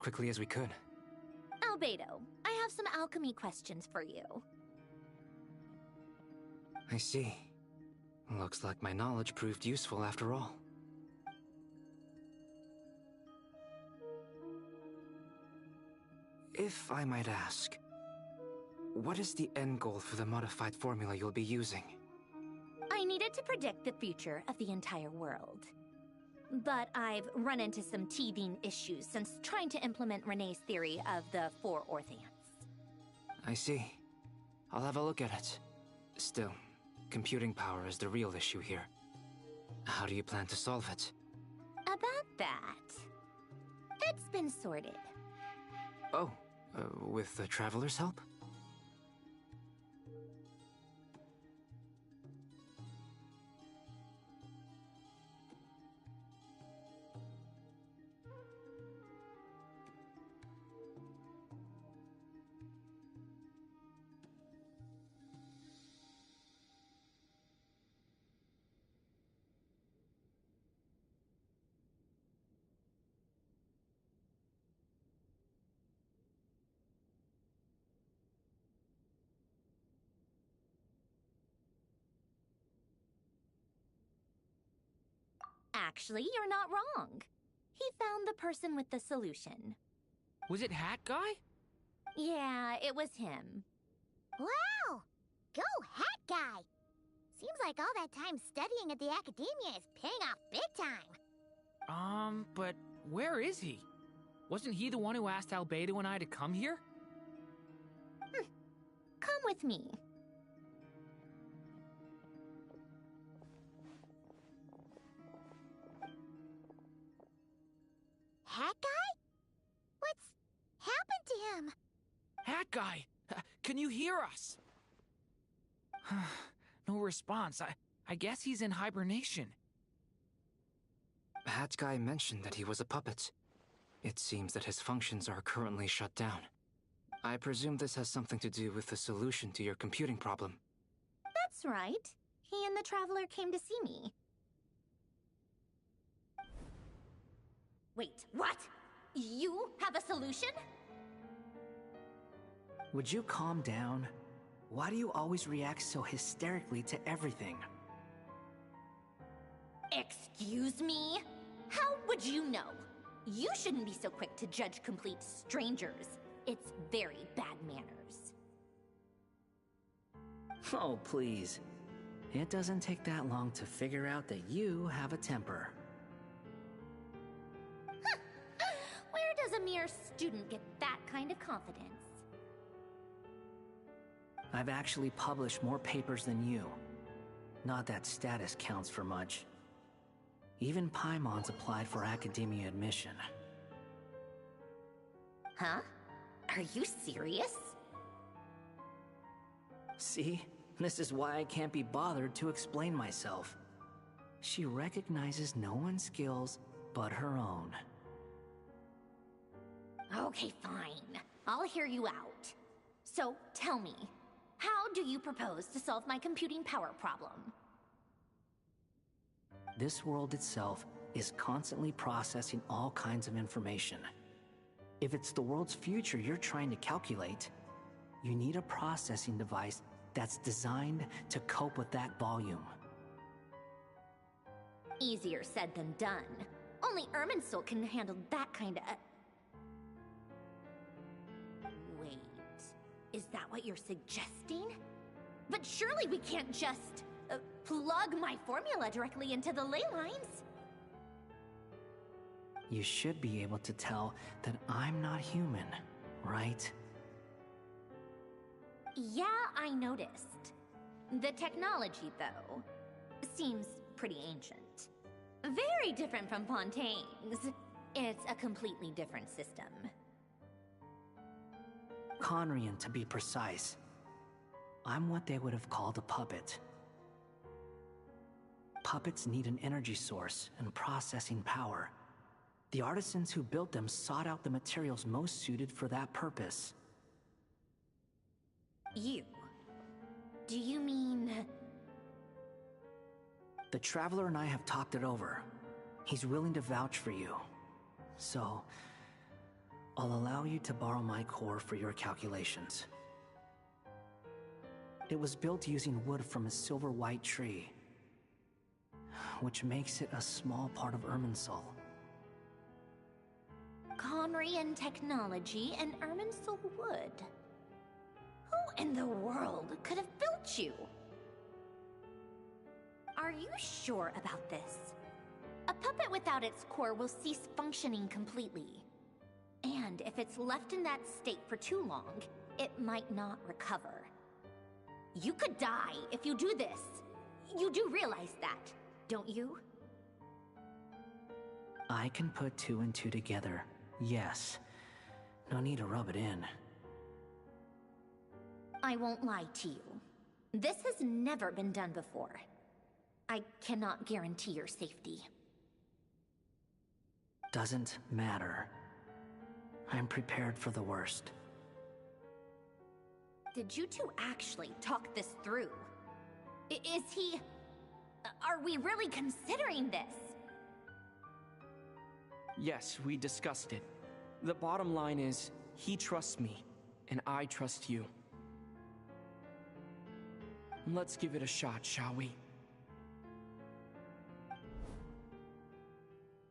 quickly as we could. Albedo, I have some alchemy questions for you. I see. Looks like my knowledge proved useful after all. If I might ask, what is the end goal for the modified formula you'll be using? I needed to predict the future of the entire world. But I've run into some teething issues since trying to implement Renee's theory of the 4 Orthants. I see. I'll have a look at it. Still, computing power is the real issue here. How do you plan to solve it? About that, it's been sorted. Oh, with the Traveler's help? Actually, you're not wrong. He found the person with the solution. Was it Hat Guy? Yeah, it was him. Wow! Go Hat Guy! Seems like all that time studying at the academia is paying off big time. But where is he? Wasn't he the one who asked Albedo and I to come here? Come with me. Hat Guy? What's happened to him? Hat Guy! Can you hear us? No response. I guess he's in hibernation. Hat Guy mentioned that he was a puppet. It seems that his functions are currently shut down. I presume this has something to do with the solution to your computing problem. That's right. He and the Traveler came to see me. Wait, what? You have a solution? Would you calm down? Why do you always react so hysterically to everything? Excuse me? How would you know? You shouldn't be so quick to judge complete strangers. It's very bad manners. Oh, please. It doesn't take that long to figure out that you have a temper. Where does a mere student get that kind of confidence? I've actually published more papers than you. Not that status counts for much. Even Paimon's applied for academia admission. Huh? Are you serious? See? This is why I can't be bothered to explain myself. She recognizes no one's skills but her own. Okay, fine. I'll hear you out. So, tell me, how do you propose to solve my computing power problem? This world itself is constantly processing all kinds of information. If it's the world's future you're trying to calculate, you need a processing device that's designed to cope with that volume. Easier said than done. Only Irminsul can handle that kind of... Wait, is that what you're suggesting? But surely we can't just plug my formula directly into the ley lines. You should be able to tell that I'm not human, right? Yeah, I noticed. The technology, though, seems pretty ancient. Very different from Fontaine's. It's a completely different system. Conrian, to be precise. I'm what they would have called a puppet. Puppets need an energy source and processing power. The artisans who built them sought out the materials most suited for that purpose. You? Do you mean... The Traveler and I have talked it over. He's willing to vouch for you. So, I'll allow you to borrow my core for your calculations. It was built using wood from a silver-white tree, which makes it a small part of Irminsul. Conrian technology and Irminsul wood. Who in the world could have built you? Are you sure about this? A puppet without its core will cease functioning completely. And if it's left in that state for too long, it might not recover. You could die if you do this. You do realize that, don't you? I can put two and two together, yes. No need to rub it in. I won't lie to you. This has never been done before. I cannot guarantee your safety. Doesn't matter. I'm prepared for the worst. Did you two actually talk this through? Is he... Are we really considering this? Yes, we discussed it. The bottom line is, he trusts me, and I trust you. Let's give it a shot, shall we?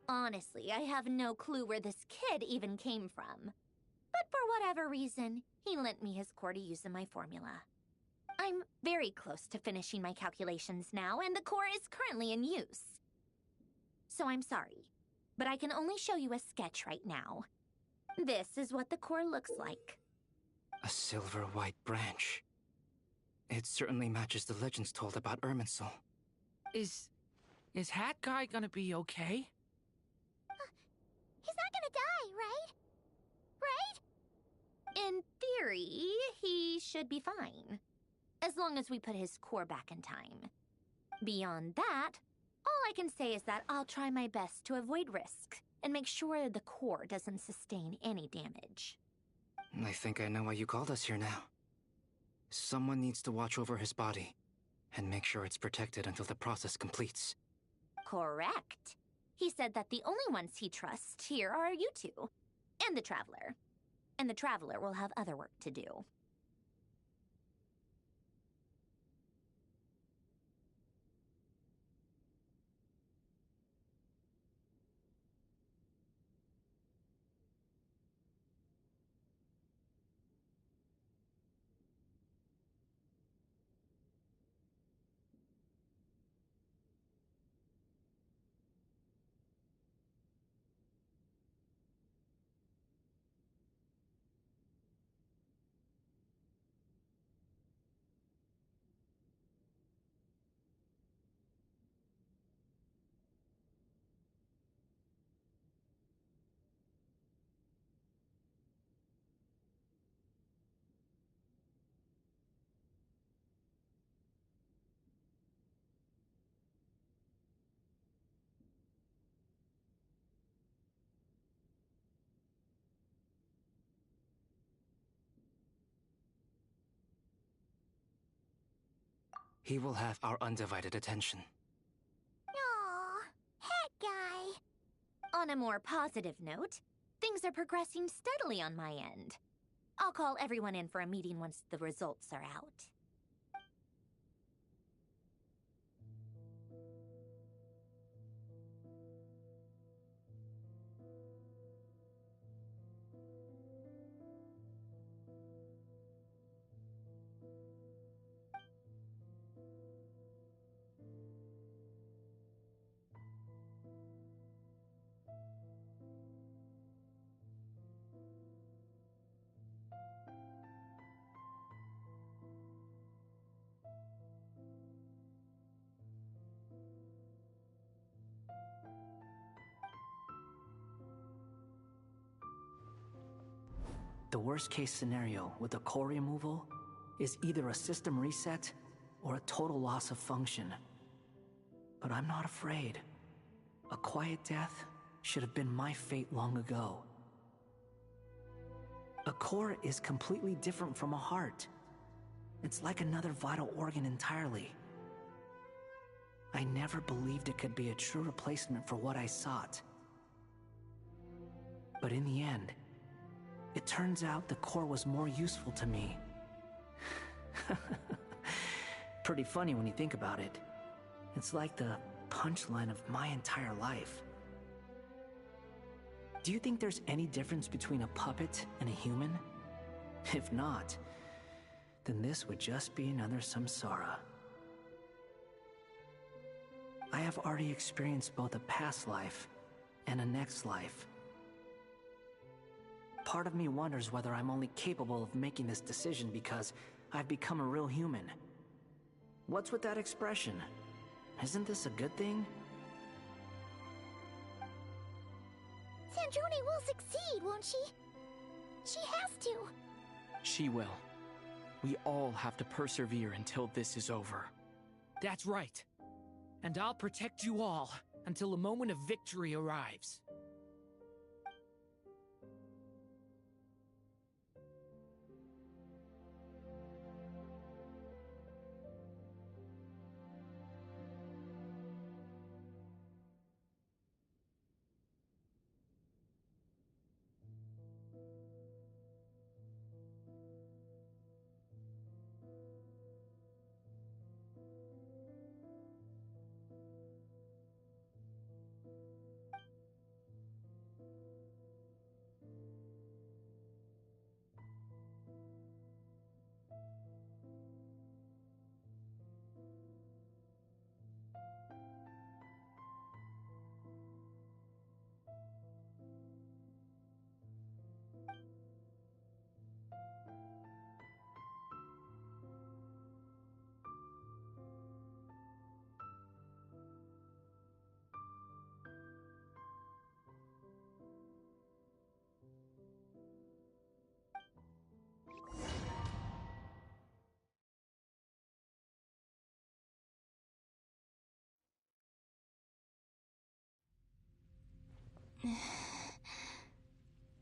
Honestly, I have no clue where this kid even came from. But for whatever reason, he lent me his core to use in my formula. I'm very close to finishing my calculations now, and the core is currently in use. So I'm sorry, but I can only show you a sketch right now. This is what the core looks like. A silver-white branch. It certainly matches the legends told about Irminsul. Is Hat Guy gonna be okay? He's not gonna die, right? Right? In theory, he should be fine. As long as we put his core back in time. Beyond that, all I can say is that I'll try my best to avoid risk and make sure the core doesn't sustain any damage. I think I know why you called us here now. Someone needs to watch over his body and make sure it's protected until the process completes. Correct. He said that the only ones he trusts here are you two, and the Traveler. And the Traveler will have other work to do. He will have our undivided attention. Aw, Hat Guy. On a more positive note, things are progressing steadily on my end. I'll call everyone in for a meeting once the results are out. The worst case scenario with the core removal is either a system reset or a total loss of function. But I'm not afraid. A quiet death should have been my fate long ago. A core is completely different from a heart. It's like another vital organ entirely. I never believed it could be a true replacement for what I sought. But in the end, It turns out the core was more useful to me. Pretty funny when you think about it. It's like the punchline of my entire life. Do you think there's any difference between a puppet and a human? If not, then this would just be another samsara. I have already experienced both a past life and a next life. Part of me wonders whether I'm only capable of making this decision because I've become a real human. What's with that expression? Isn't this a good thing? Snezhnaya will succeed, won't she? She has to. She will. We all have to persevere until this is over. That's right. And I'll protect you all until a moment of victory arrives.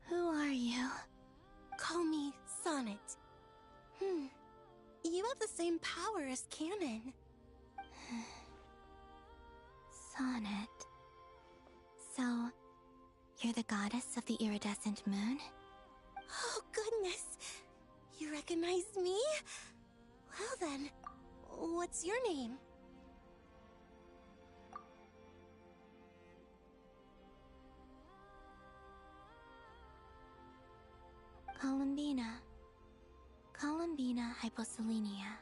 Who are you? Call me Sonnet. You have the same power as Canon. Sonnet. So, you're the goddess of the iridescent moon? Oh, goodness. You recognize me? Well then, what's your name? Columbina Hyposelenia.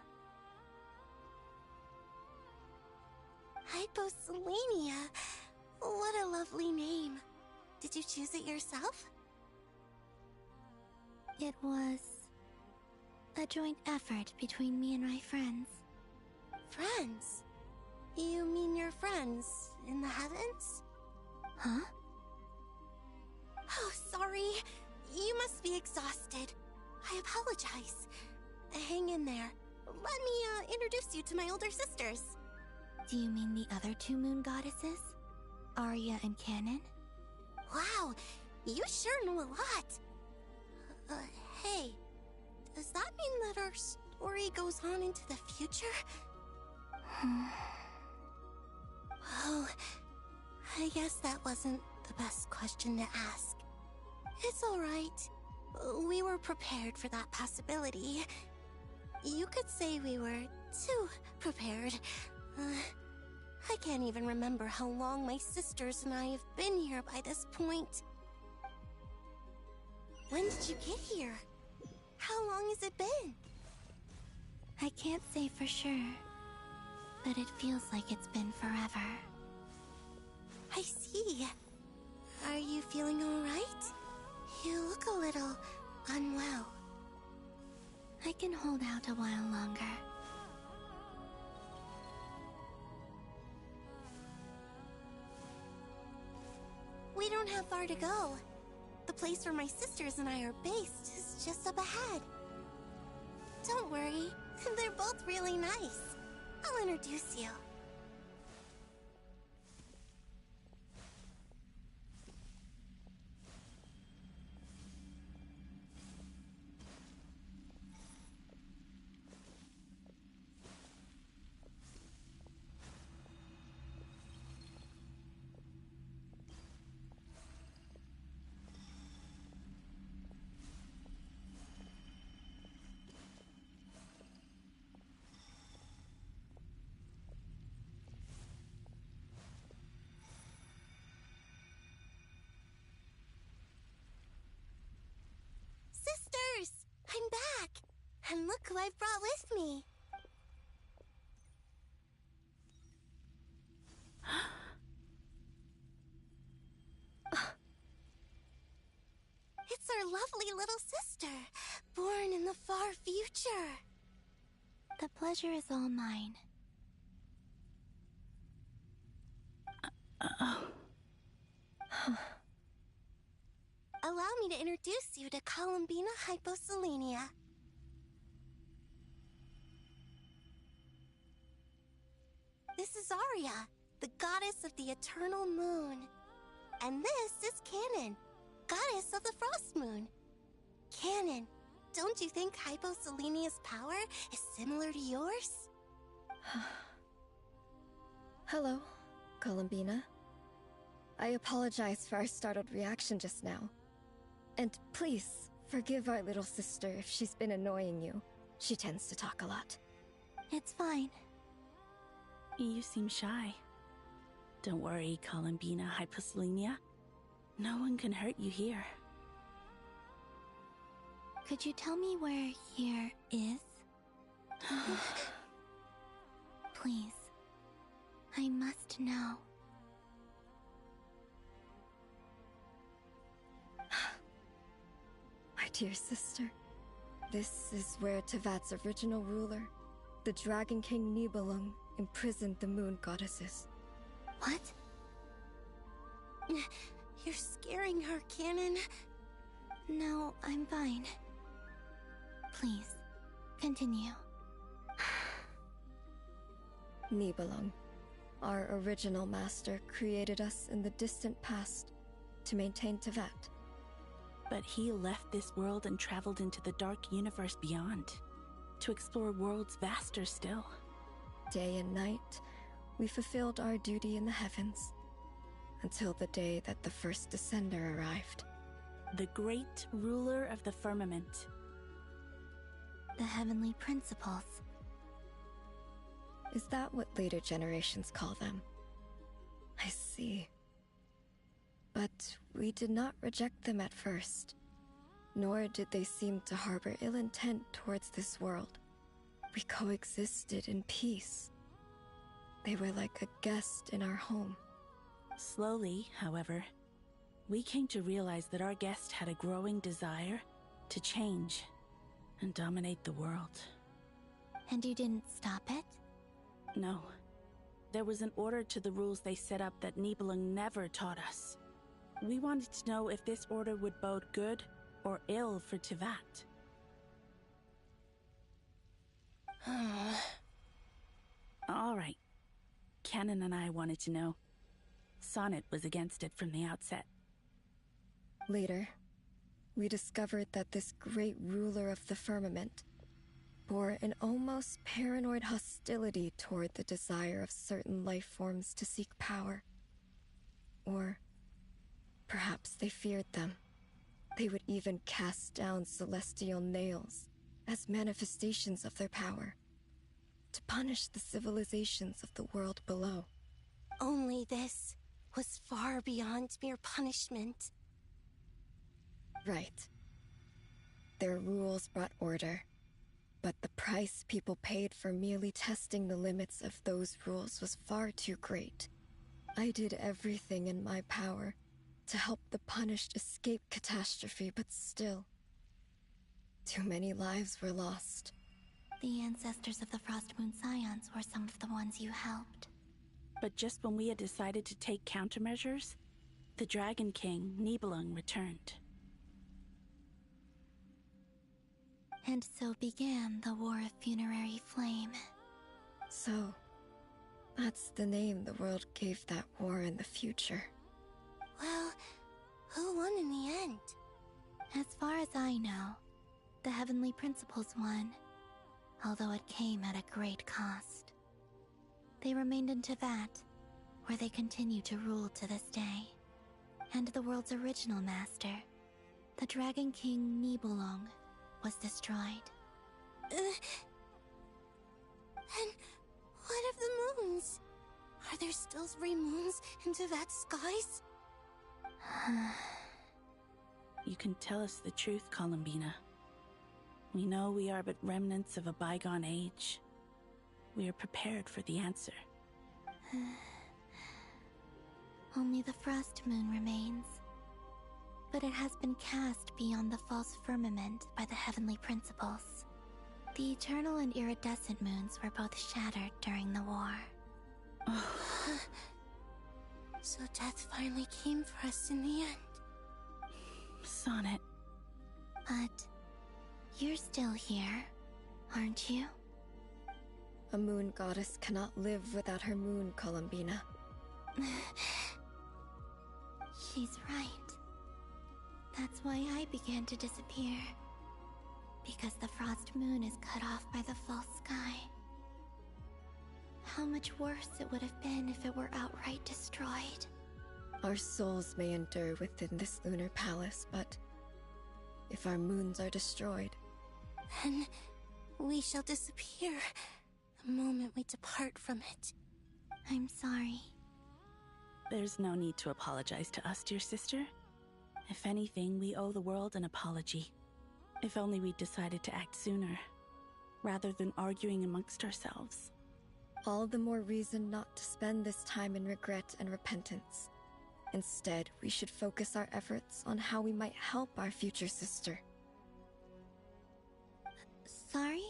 Hyposelenia? What a lovely name. Did you choose it yourself? It was a joint effort between me and my friends. Friends? You mean your friends in the heavens? Huh? Oh, sorry. You must be exhausted. I apologize. Hang in there. Let me introduce you to my older sisters. Do you mean the other two moon goddesses? Arya and Canon? Wow, you sure know a lot. Hey, does that mean that our story goes on into the future? Oh, I guess that wasn't the best question to ask. It's alright. We were prepared for that possibility. You could say we were too prepared. I can't even remember how long my sisters and I have been here by this point. When did you get here? How long has it been? I can't say for sure, but it feels like it's been forever. I see. Are you feeling alright? You look a little unwell. I can hold out a while longer. We don't have far to go. The place where my sisters and I are based is just up ahead. Don't worry, they're both really nice. I'll introduce you. And look who I brought with me. It's our lovely little sister, born in the far future. The pleasure is all mine. Allow me to introduce you to Columbina Hyposelenia. This is Arya, the goddess of the eternal moon. And this is Canon, goddess of the frost moon. Canon, don't you think Hyposelenia's power is similar to yours? Hello, Columbina. I apologize for our startled reaction just now. And please, forgive our little sister if she's been annoying you. She tends to talk a lot. It's fine. You seem shy. Don't worry, Columbina Hyposelenia. No one can hurt you here. Could you tell me where here is? Please. I must know. My dear sister, this is where Tevat's original ruler, the Dragon King Nibelung, imprisoned the moon goddesses. What? You're scaring her, Canon. No, I'm fine. Please, continue. Nibelung, our original master, created us in the distant past to maintain Tevat. But he left this world and traveled into the dark universe beyond, to explore worlds vaster still. Day and night, we fulfilled our duty in the heavens, until the day that the first Descender arrived. The great ruler of the firmament. The heavenly principles. Is that what later generations call them? I see. But we did not reject them at first, nor did they seem to harbor ill intent towards this world. We coexisted in peace. They were like a guest in our home. Slowly, however, we came to realize that our guest had a growing desire to change and dominate the world. And you didn't stop it? No. There was an order to the rules they set up that Nibelung never taught us. We wanted to know if this order would bode good or ill for Tevat. All right. Canon and I wanted to know. Sonnet was against it from the outset. Later, we discovered that this great ruler of the firmament bore an almost paranoid hostility toward the desire of certain life forms to seek power. Or perhaps they feared them. They would even cast down celestial nails as manifestations of their power, to punish the civilizations of the world below. Only this was far beyond mere punishment. Right. Their rules brought order, but the price people paid for merely testing the limits of those rules was far too great. I did everything in my power to help the punished escape catastrophe, but still, too many lives were lost. The ancestors of the Frost Moon Scions were some of the ones you helped. But just when we had decided to take countermeasures, the Dragon King, Nibelung, returned. And so began the War of Funerary Flame. So, that's the name the world gave that war in the future. Well, who won in the end? As far as I know, the Heavenly Principles won, although it came at a great cost. They remained in Tevat, where they continue to rule to this day. And the world's original master, the Dragon King Nibelung, was destroyed. And what of the moons? Are there still 3 moons in Tevat's skies? You can tell us the truth, Columbina. We know we are but remnants of a bygone age. We are prepared for the answer. Only the Frost Moon remains. But it has been cast beyond the false firmament by the heavenly principles. The eternal and iridescent moons were both shattered during the war. So death finally came for us in the end. Sonnet. But you're still here, aren't you? A moon goddess cannot live without her moon, Columbina. She's right. That's why I began to disappear. Because the Frost Moon is cut off by the false sky. How much worse it would have been if it were outright destroyed. Our souls may endure within this lunar palace, but if our moons are destroyed, Then we shall disappear the moment we depart from it. I'm sorry. There's no need to apologize to us, dear sister. If anything, we owe the world an apology. If only we'd decided to act sooner, rather than arguing amongst ourselves. all the more reason not to spend this time in regret and repentance. Instead, we should focus our efforts on how we might help our future sister. Sorry?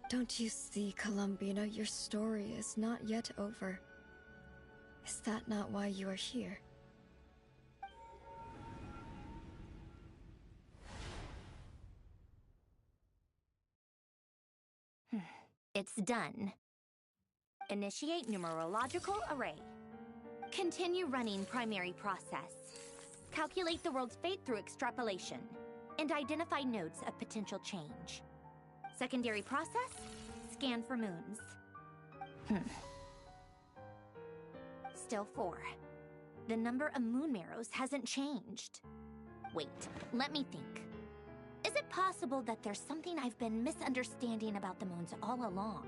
Don't you see, Columbina, your story is not yet over. Is that not why you are here? It's done. Initiate numerological array. Continue running primary process. Calculate the world's fate through extrapolation. And identify nodes of potential change. Secondary process, scan for moons. Still 4. The number of moon marrows hasn't changed. Wait, let me think. Is it possible that there's something I've been misunderstanding about the moons all along?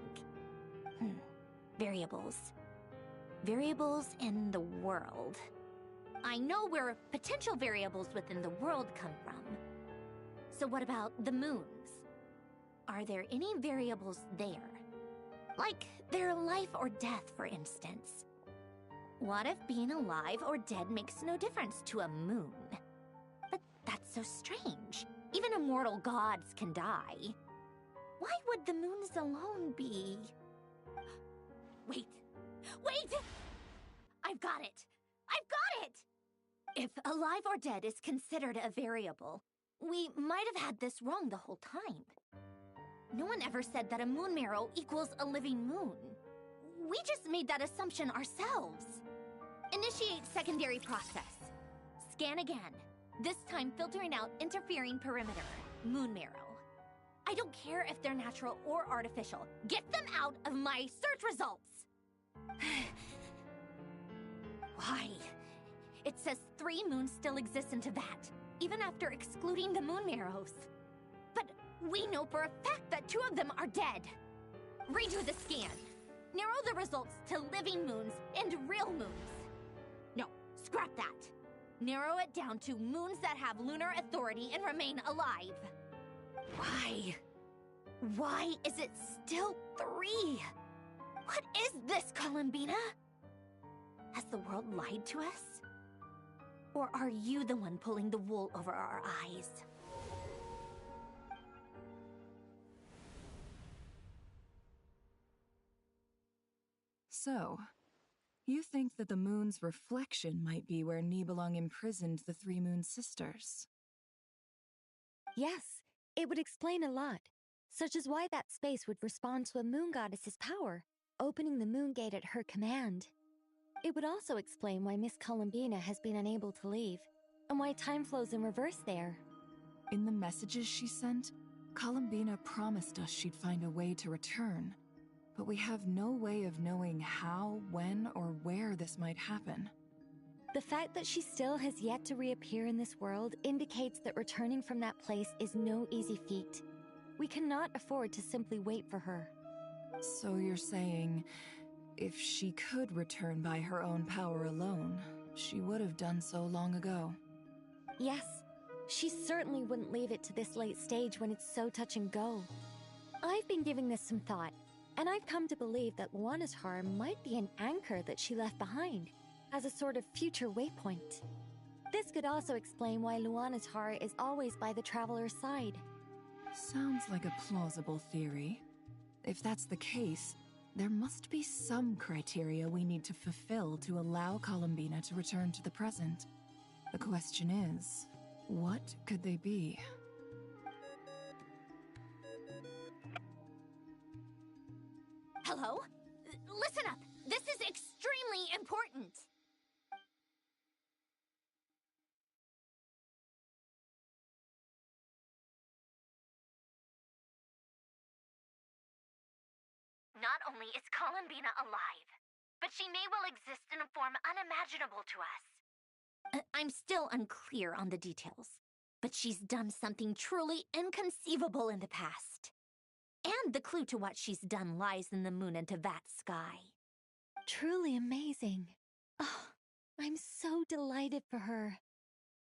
Variables. Variables in the world. I know where potential variables within the world come from. So what about the moons? Are there any variables there? Like their life or death, for instance. What if being alive or dead makes no difference to a moon? But that's so strange. Even immortal gods can die. Why would the moons alone be... Wait! I've got it! If alive or dead is considered a variable, we might have had this wrong the whole time. No one ever said that a moon marrow equals a living moon. We just made that assumption ourselves. Initiate secondary process. Scan again. This time filtering out interfering perimeter, moon marrow. I don't care if they're natural or artificial. Get them out of my search results! Why? It says 3 moons still exist in Teyvat, even after excluding the moon marrows. But we know for a fact that 2 of them are dead. Redo the scan. Narrow the results to living moons and real moons. No, scrap that. Narrow it down to moons that have lunar authority and remain alive. Why? Why is it still 3? What is this, Columbina? Has the world lied to us? Or are you the one pulling the wool over our eyes? So, you think that the moon's reflection might be where Nibelung imprisoned the 3 moon sisters? Yes, it would explain a lot, such as why that space would respond to a moon goddess's power, opening the moon gate at her command. It would also explain why Miss Columbina has been unable to leave, and why time flows in reverse there. In the messages she sent, Columbina promised us she'd find a way to return, but we have no way of knowing how, when, or where this might happen. The fact that she still has yet to reappear in this world indicates that returning from that place is no easy feat. We cannot afford to simply wait for her. So you're saying, if she could return by her own power alone, she would have done so long ago. Yes, She certainly wouldn't leave it to this late stage when it's so touch and go. I've been giving this some thought, and I've come to believe that Luana's Har might be an anchor that she left behind, as a sort of future waypoint. This could also explain why Luana's Har is always by the Traveler's side. Sounds like a plausible theory. If that's the case, there must be some criteria we need to fulfill to allow Columbina to return to the present. The question is, what could they be? Hello? Listen up! This is extremely important! Not only is Columbina alive, but she may well exist in a form unimaginable to us. I'm still unclear on the details, but she's done something truly inconceivable in the past. And the clue to what she's done lies in the moon and Tevat sky. Truly amazing. Oh, I'm so delighted for her.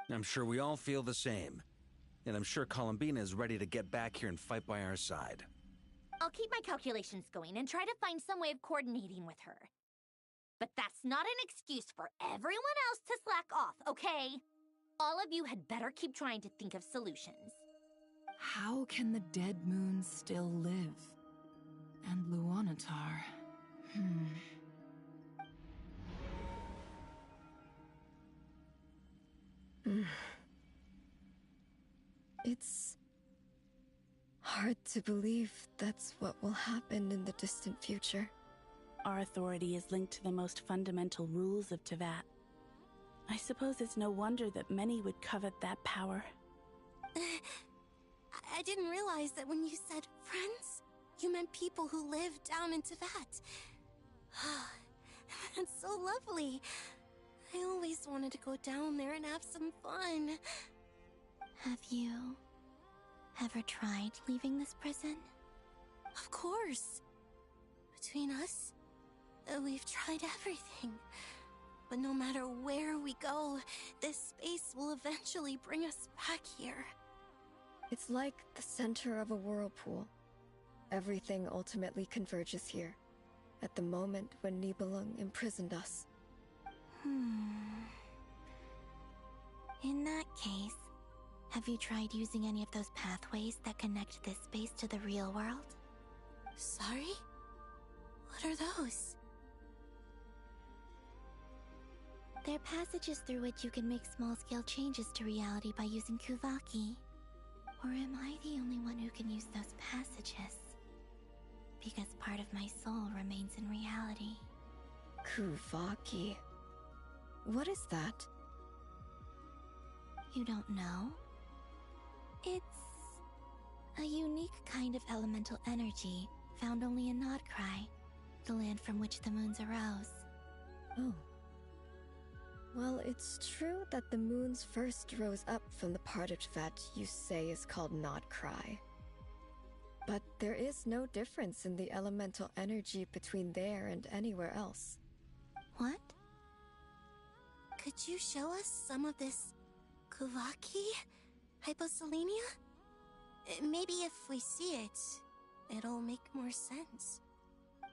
I'm sure we all feel the same. And I'm sure Columbina is ready to get back here and fight by our side. I'll keep my calculations going and try to find some way of coordinating with her. But that's not an excuse for everyone else to slack off, okay? All of you had better keep trying to think of solutions. How can the dead moon still live? And Luanatar... It's hard to believe that's what will happen in the distant future. Our authority is linked to the most fundamental rules of Tevat. I suppose it's no wonder that many would covet that power. I didn't realize that when you said friends, you meant people who live down in Tevat. That's so lovely. I always wanted to go down there and have some fun. Have you ever tried leaving this prison? Of course. Between us, we've tried everything. But no matter where we go, this space will eventually bring us back here. It's like the center of a whirlpool. Everything ultimately converges here, at the moment when Nibelung imprisoned us. In that case, have you tried using any of those pathways that connect this space to the real world? Sorry? What are those? They're passages through which you can make small-scale changes to reality by using Kuvaki. Or am I the only one who can use those passages? Because part of my soul remains in reality. Kuvaki. What is that? You don't know? It's a unique kind of elemental energy found only in Nodcry, the land from which the moons arose. Oh. Well, it's true that the moons first rose up from the part of Tevat you say is called Nodcry. But there is no difference in the elemental energy between there and anywhere else. What? Could you show us some of this Kuvaki? Hyposelenia? Maybe if we see it, it'll make more sense.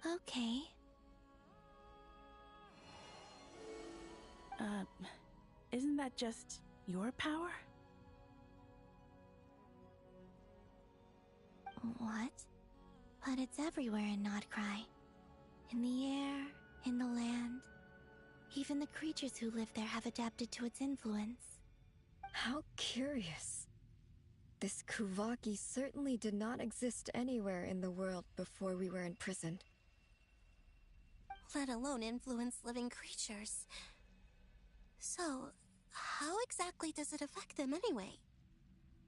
Okay. Isn't that just your power? What? But it's everywhere in Nodcry. In the air, in the land. Even the creatures who live there have adapted to its influence. How curious. This Kuvaki certainly did not exist anywhere in the world before we were imprisoned. Let alone influence living creatures. So, how exactly does it affect them anyway?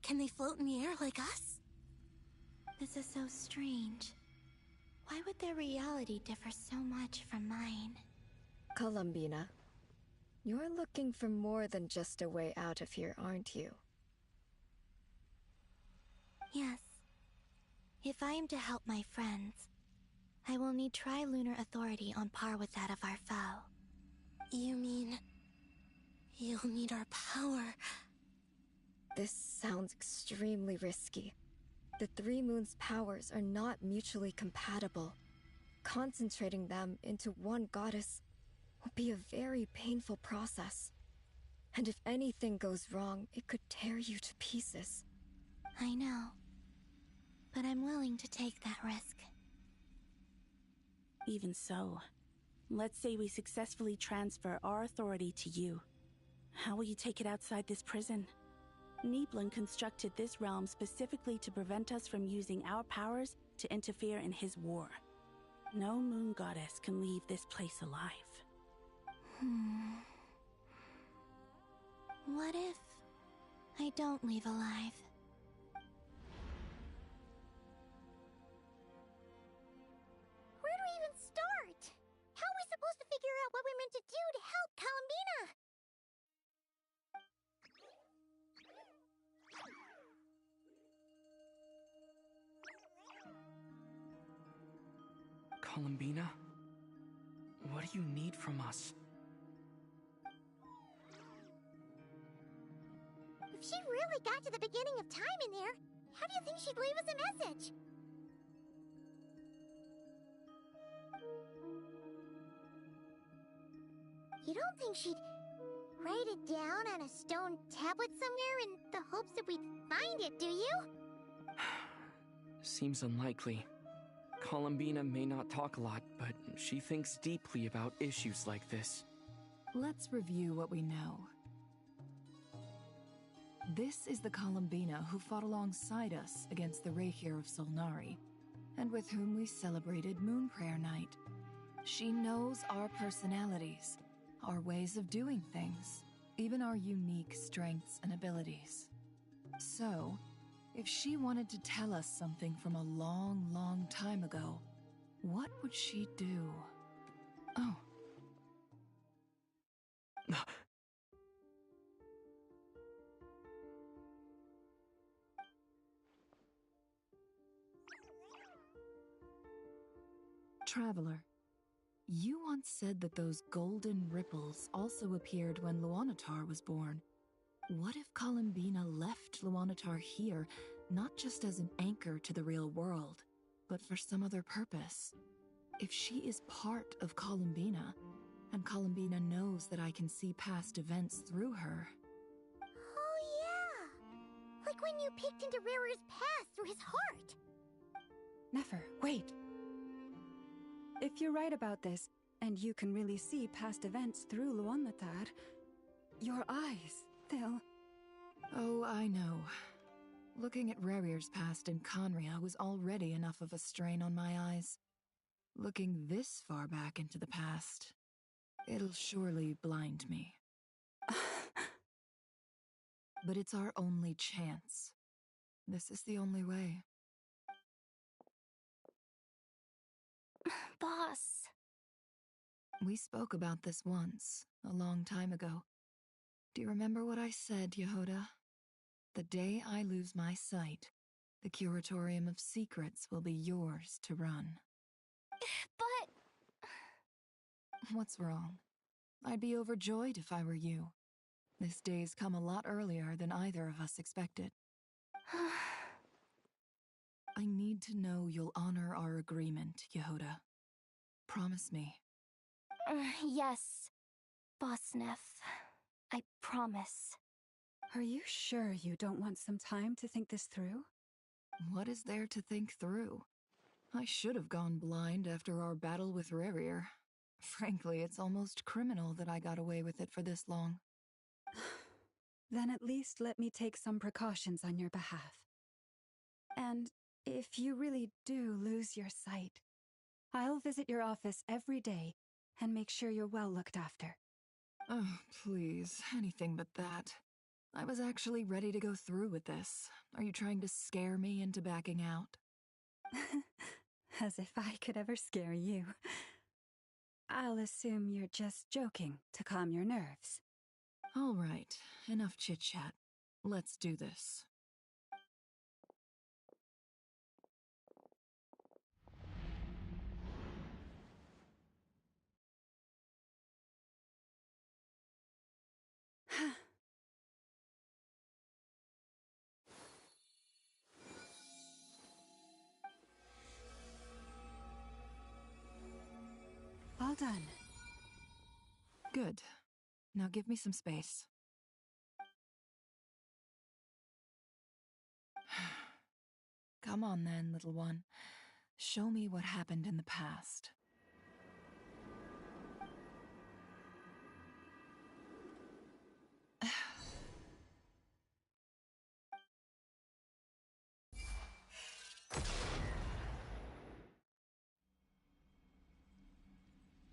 Can they float in the air like us? This is so strange. Why would their reality differ so much from mine? Columbina, you're looking for more than just a way out of here, aren't you? Yes. If I am to help my friends, I will need tri-lunar authority on par with that of our foe. You mean... you'll need our power? This sounds extremely risky. The three moons' powers are not mutually compatible. Concentrating them into one goddess will be a very painful process. And if anything goes wrong, it could tear you to pieces. I know. But I'm willing to take that risk. Even so, let's say we successfully transfer our authority to you. How will you take it outside this prison? Niblin constructed this realm specifically to prevent us from using our powers to interfere in his war. No moon goddess can leave this place alive. What if I don't leave alive? Where do we even start? How are we supposed to figure out what we're meant to do to help Columbina? Columbina? What do you need from us? If she really got to the beginning of time in there, how do you think she'd leave us a message? You don't think she'd write it down on a stone tablet somewhere in the hopes that we'd find it, do you? Seems unlikely. Columbina may not talk a lot, but she thinks deeply about issues like this. Let's review what we know. This is the Columbina who fought alongside us against the Rahir of Solnari, and with whom we celebrated Moon Prayer Night. She knows our personalities, our ways of doing things, even our unique strengths and abilities. So, if she wanted to tell us something from a long, long time ago, what would she do? Oh. Traveler, you once said that those golden ripples also appeared when Luanatar was born. What if Columbina left Luanatar here, not just as an anchor to the real world, but for some other purpose? If she is part of Columbina, and Columbina knows that I can see past events through her... Oh yeah! Like when you peeked into Rare's past through his heart! Nefer, wait! If you're right about this, and you can really see past events through Luanatar, your eyes, they'll... Oh, I know. Looking at Rarir's past in Conria was already enough of a strain on my eyes. Looking this far back into the past, it'll surely blind me. But it's our only chance. This is the only way. Boss. We spoke about this once, a long time ago. Do you remember what I said, Yehoda? The day I lose my sight, the Curatorium of Secrets will be yours to run. But... What's wrong? I'd be overjoyed if I were you. This day's come a lot earlier than either of us expected. I need to know you'll honor our agreement, Yehoda. Promise me. Yes, Boss Neff. I promise. Are you sure you don't want some time to think this through? What is there to think through? I should have gone blind after our battle with Rarir. Frankly, it's almost criminal that I got away with it for this long. Then at least let me take some precautions on your behalf. And if you really do lose your sight, I'll visit your office every day and make sure you're well looked after. Oh, please, anything but that. I was actually ready to go through with this. Are you trying to scare me into backing out? As if I could ever scare you. I'll assume you're just joking to calm your nerves. All right, enough chit-chat. Let's do this. done. Good. Now give me some space. Come on then, little one. Show me what happened in the past.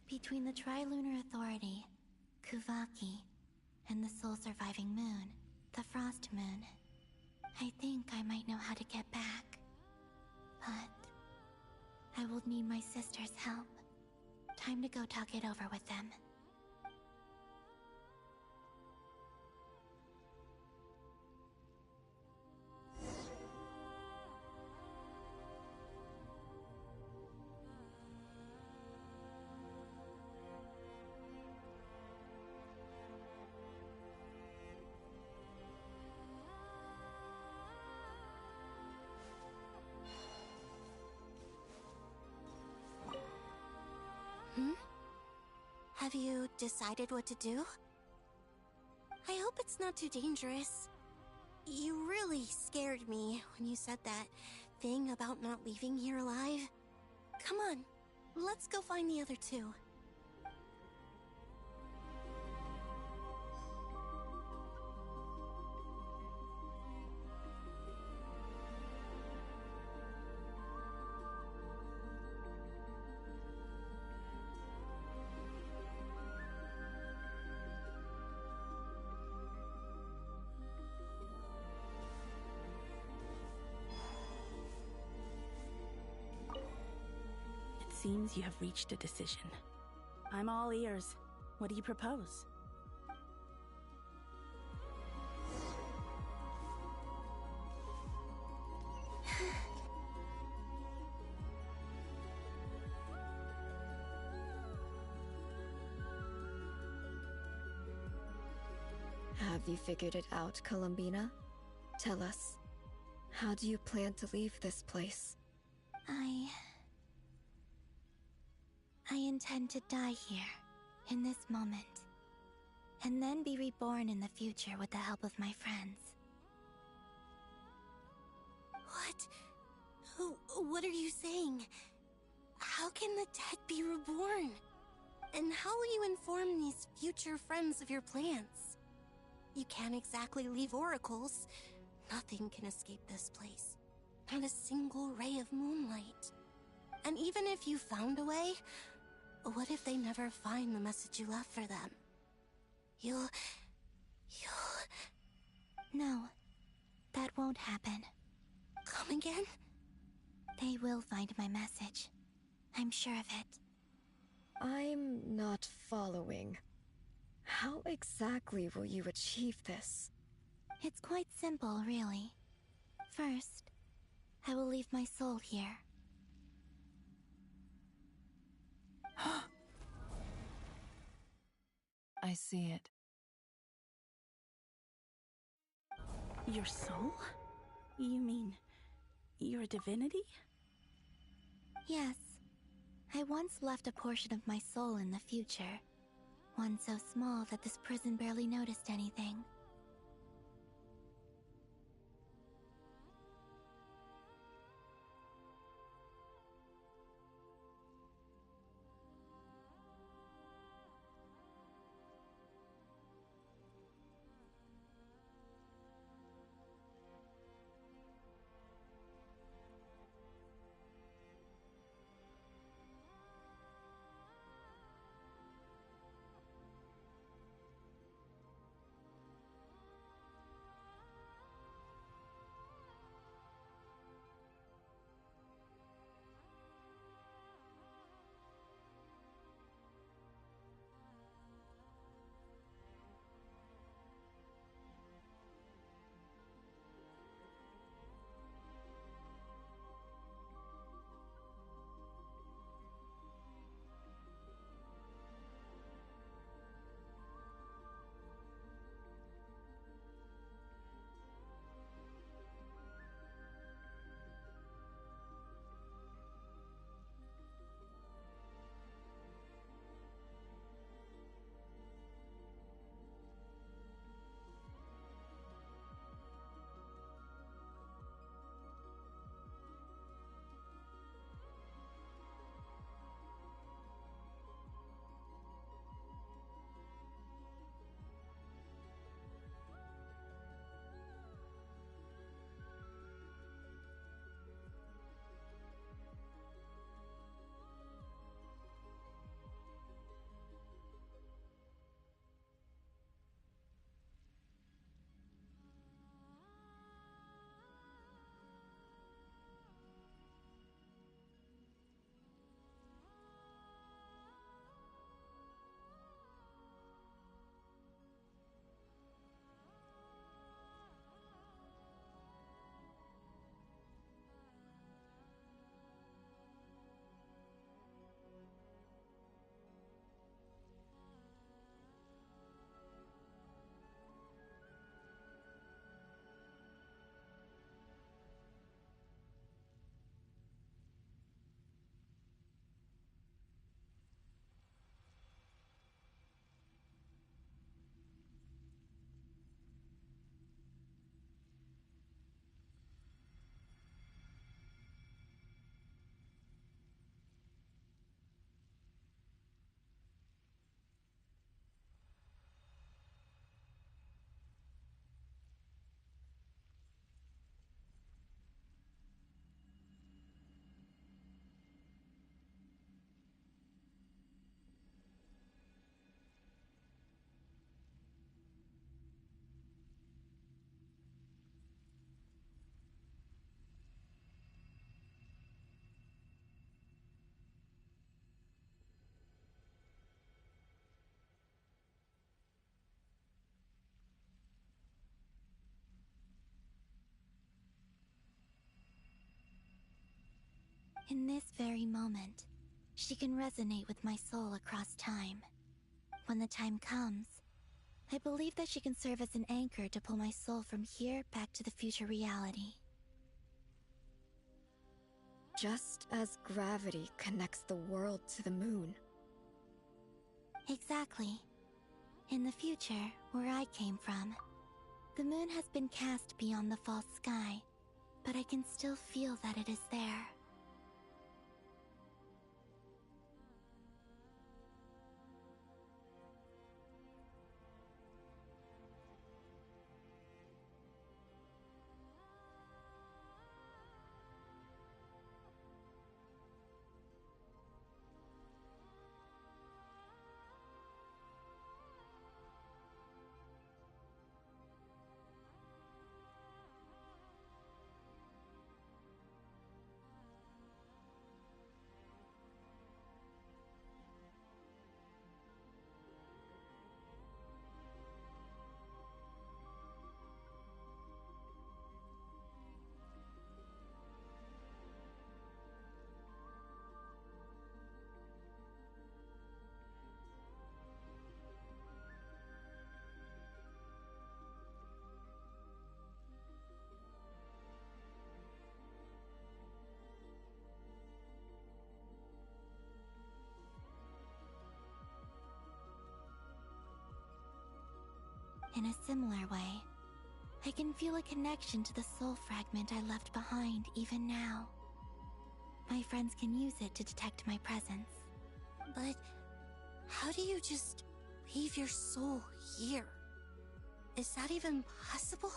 Between the Trilunar Authority, Kuvaki, and the soul-surviving moon, the Frost Moon, I think I might know how to get back. But I will need my sister's help. Time to go talk it over with them. Have you decided what to do? I hope it's not too dangerous. You really scared me when you said that thing about not leaving here alive. Come on, let's go find the other two. Seems you have reached a decision. I'm all ears. What do you propose? Have you figured it out, Columbina? Tell us. How do you plan to leave this place? I intend to die here, in this moment, and then be reborn in the future with the help of my friends. What are you saying? How can the dead be reborn? And how will you inform these future friends of your plans? You can't exactly leave oracles. Nothing can escape this place. Not a single ray of moonlight. And even if you found a way, what if they never find the message you left for them? You'll... No, that won't happen. Come again? They will find my message. I'm sure of it. I'm not following. How exactly will you achieve this? It's quite simple, really. First, I will leave my soul here. I see it. Your soul? You mean you're a divinity? Yes. I once left a portion of my soul in the future. One so small that this prison barely noticed anything. In this very moment, she can resonate with my soul across time. When the time comes, I believe that she can serve as an anchor to pull my soul from here back to the future reality. Just as gravity connects the world to the moon. Exactly. In the future, where I came from, the moon has been cast beyond the false sky, but I can still feel that it is there. In a similar way, I can feel a connection to the soul fragment I left behind even now. My friends can use it to detect my presence. But how do you just leave your soul here? Is that even possible?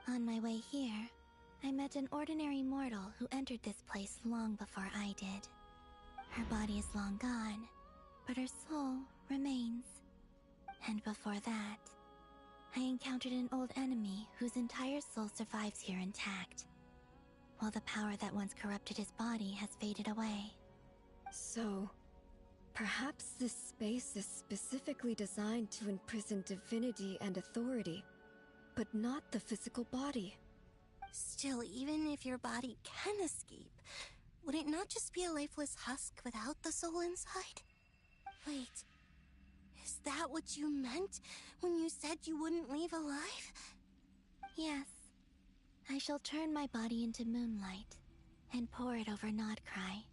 On my way here, I met an ordinary mortal who entered this place long before I did. Her body is long gone, but her soul remains. And before that, I encountered an old enemy whose entire soul survives here intact, while the power that once corrupted his body has faded away. So, perhaps this space is specifically designed to imprison divinity and authority, but not the physical body. Still, even if your body can escape, would it not just be a lifeless husk without the soul inside? Wait, is that what you meant when you said you wouldn't leave alive? Yes. I shall turn my body into moonlight and pour it over Nodcry.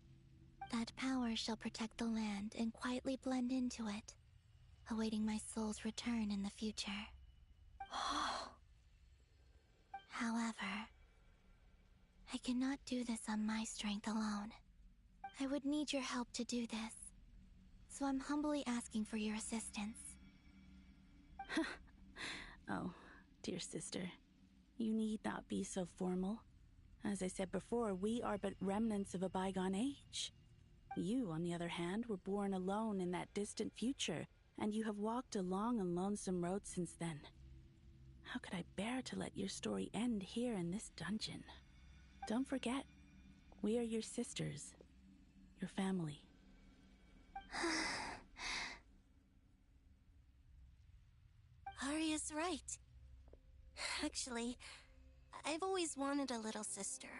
That power shall protect the land and quietly blend into it, awaiting my soul's return in the future. However, I cannot do this on my strength alone. I would need your help to do this, so I'm humbly asking for your assistance. Oh, dear sister, you need not be so formal. As I said before, we are but remnants of a bygone age. You, on the other hand, were born alone in that distant future, and you have walked a long and lonesome road since then. How could I bear to let your story end here in this dungeon? Don't forget, we are your sisters, your family. Arya's right. Actually, I've always wanted a little sister.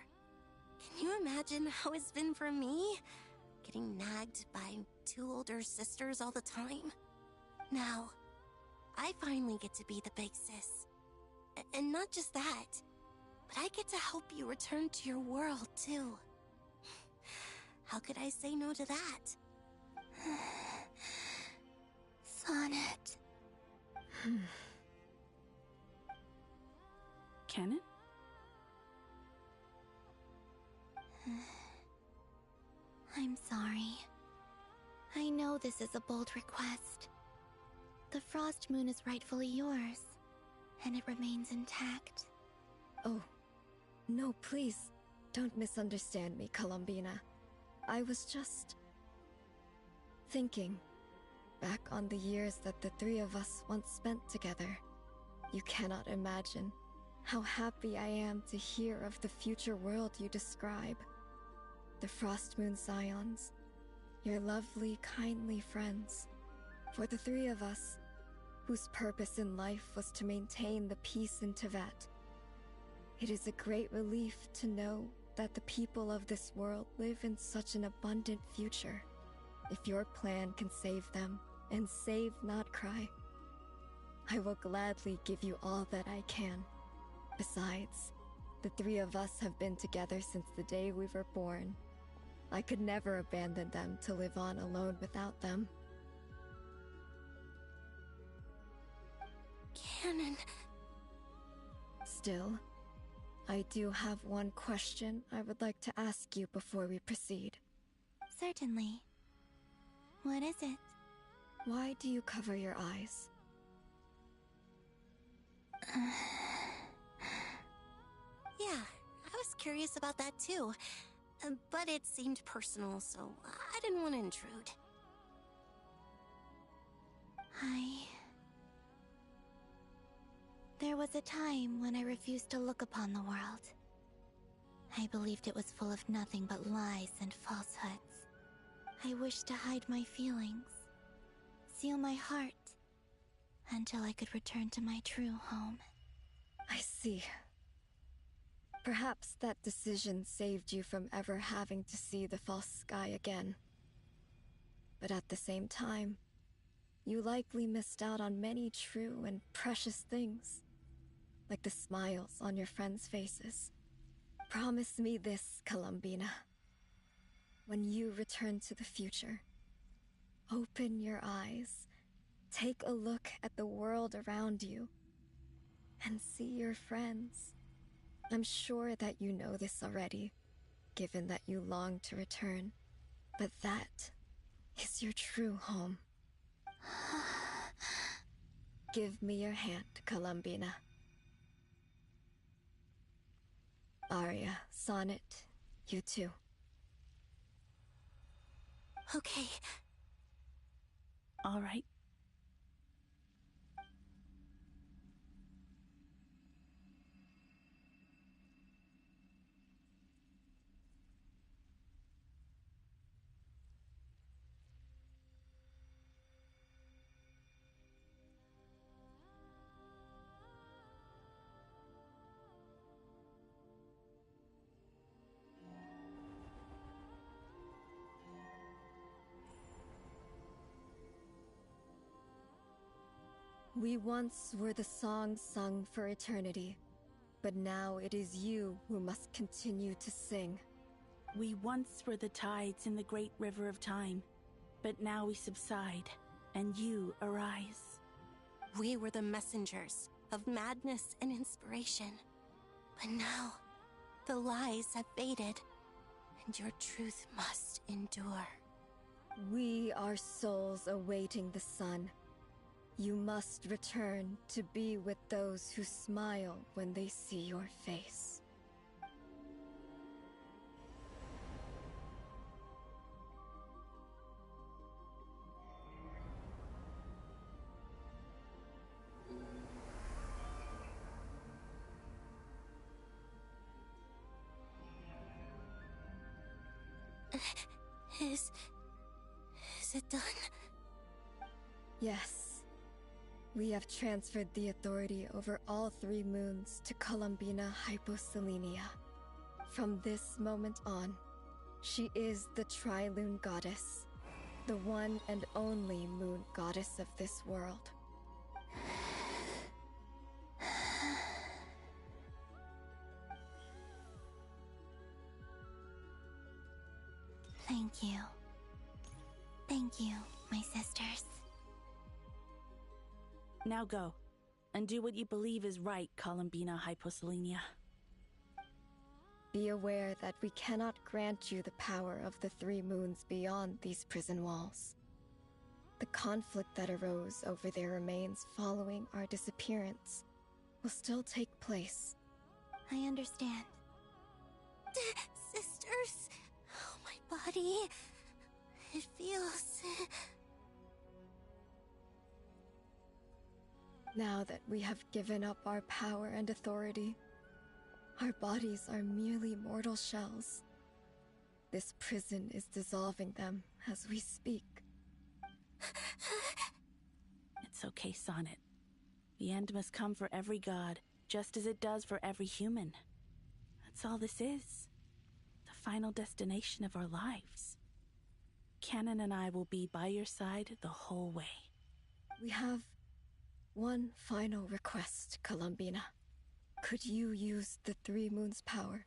Can you imagine how it's been for me? Getting nagged by two older sisters all the time. Now, I finally get to be the big sis. And not just that, but I get to help you return to your world, too. How could I say no to that? Sonnet. Canon? I'm sorry. I know this is a bold request. The Frost Moon is rightfully yours, and it remains intact. Oh, no, please, don't misunderstand me, Columbina. I was just thinking back on the years that the three of us once spent together. You cannot imagine how happy I am to hear of the future world you describe. The Frost Moon Scions, your lovely, kindly friends. For the three of us, whose purpose in life was to maintain the peace in Teyvat, it is a great relief to know that the people of this world live in such an abundant future. If your plan can save them, and save Nodcry, I will gladly give you all that I can. Besides, the three of us have been together since the day we were born. I could never abandon them to live on alone without them. Canon. Still, I do have one question I would like to ask you before we proceed. Certainly. What is it? Why do you cover your eyes? Yeah, I was curious about that too. But it seemed personal, so I didn't want to intrude. There was a time when I refused to look upon the world. I believed it was full of nothing but lies and falsehoods. I wished to hide my feelings, seal my heart, until I could return to my true home. I see. Perhaps that decision saved you from ever having to see the false sky again. But at the same time, you likely missed out on many true and precious things, like the smiles on your friends' faces. Promise me this, Columbina. When you return to the future, open your eyes, take a look at the world around you, and see your friends. I'm sure that you know this already, given that you long to return, but that is your true home. Give me your hand, Columbina. Arya, Sonnet, you too. Okay. All right. We once were the song sung for eternity, but now it is you who must continue to sing. We once were the tides in the great river of time, but now we subside, and you arise. We were the messengers of madness and inspiration. But now, the lies have faded, and your truth must endure. We are souls awaiting the sun. You must return to be with those who smile when they see your face. Is it done? Yes. We have transferred the authority over all 3 moons to Columbina Hyposelenia. From this moment on, she is the Tri-Lune Goddess, the one and only moon goddess of this world. Thank you. Thank you, my sisters. Now go, and do what you believe is right, Columbina Hyposelenia. Be aware that we cannot grant you the power of the 3 moons beyond these prison walls. The conflict that arose over their remains following our disappearance will still take place. I understand. Sisters, oh, my body, it feels... Now that we have given up our power and authority, our bodies are merely mortal shells. This prison is dissolving them as we speak. It's okay, Sonnet. The end must come for every god, just as it does for every human. That's all this is. The final destination of our lives. Canon and I will be by your side the whole way. We have one final request, Columbina. Could you use the 3 moons' power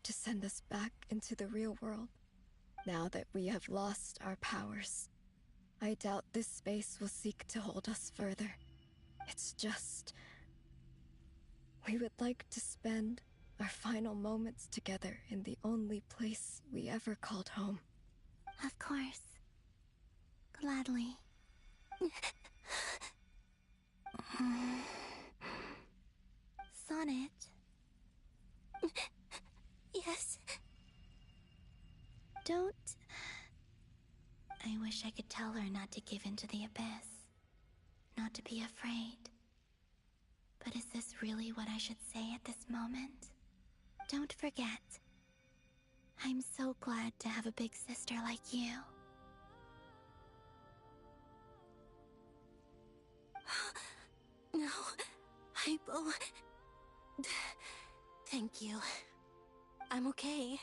to send us back into the real world? Now that we have lost our powers, I doubt this space will seek to hold us further. It's just... we would like to spend our final moments together in the only place we ever called home. Of course. Gladly. Sonnet? Yes? Don't... I wish I could tell her not to give in to the abyss. Not to be afraid. But is this really what I should say at this moment? Don't forget. I'm so glad to have a big sister like you. No, Hypo. Thank you. I'm okay.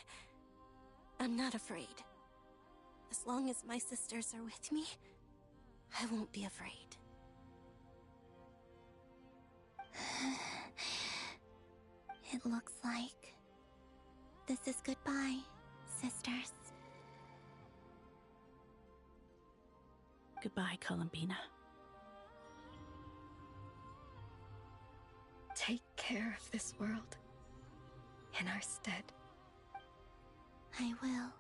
I'm not afraid. As long as my sisters are with me, I won't be afraid. It looks like this is goodbye, sisters. Goodbye, Columbina. Take care of this world in our stead. I will.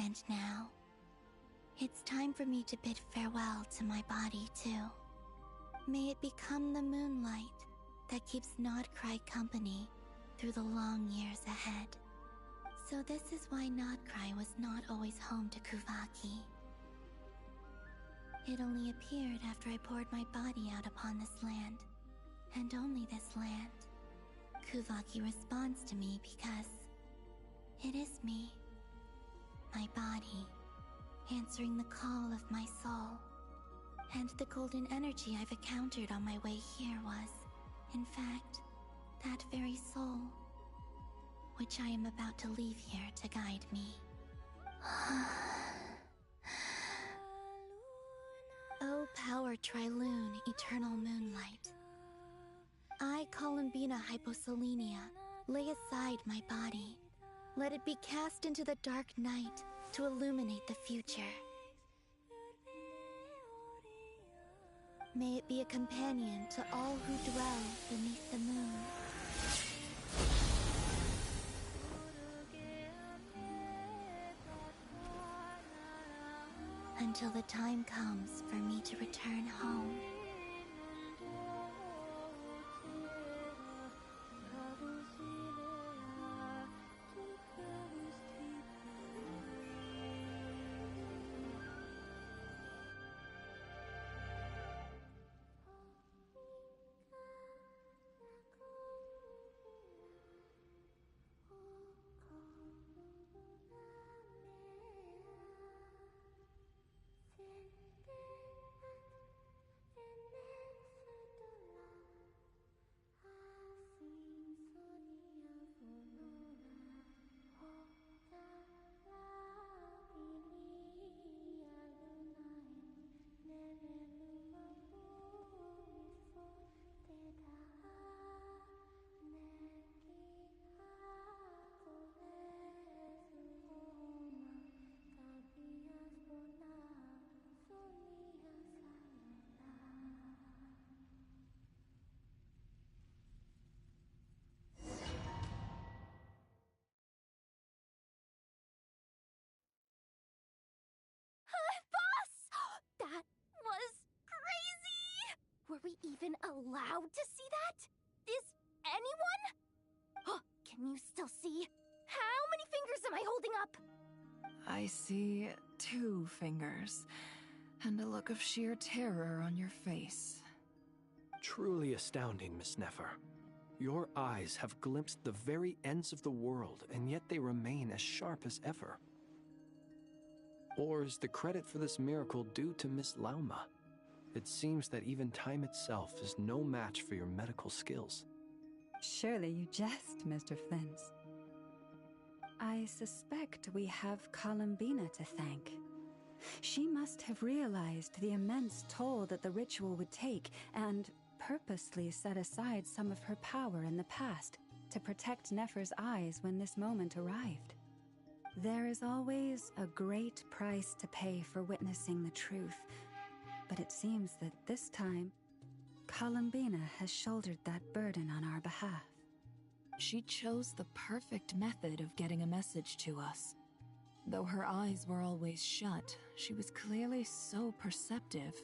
And now, it's time for me to bid farewell to my body, too. May it become the moonlight that keeps Nodcry company through the long years ahead. So this is why Nodcry was not always home to Kuvaki. It only appeared after I poured my body out upon this land, and only this land. Kuvaki responds to me because it is me, my body, answering the call of my soul. And the golden energy I've encountered on my way here was, in fact, that very soul, which I am about to leave here to guide me. O power Triloon, eternal moonlight. I, Columbina Hyposelenia, lay aside my body. Let it be cast into the dark night to illuminate the future. May it be a companion to all who dwell beneath the moon. Until the time comes for me to return home. That was crazy! Were we even allowed to see that? Is anyone? Oh, can you still see? How many fingers am I holding up? I see 2 fingers, and a look of sheer terror on your face. Truly astounding, Miss Nefer. Your eyes have glimpsed the very ends of the world, and yet they remain as sharp as ever. Or is the credit for this miracle due to Miss Lauma? It seems that even time itself is no match for your medical skills. Surely you jest, Mr. Flint. I suspect we have Columbina to thank. She must have realized the immense toll that the ritual would take and purposely set aside some of her power in the past to protect Nefer's eyes when this moment arrived. There is always a great price to pay for witnessing the truth, but it seems that this time, Columbina has shouldered that burden on our behalf. She chose the perfect method of getting a message to us. Though her eyes were always shut, she was clearly so perceptive.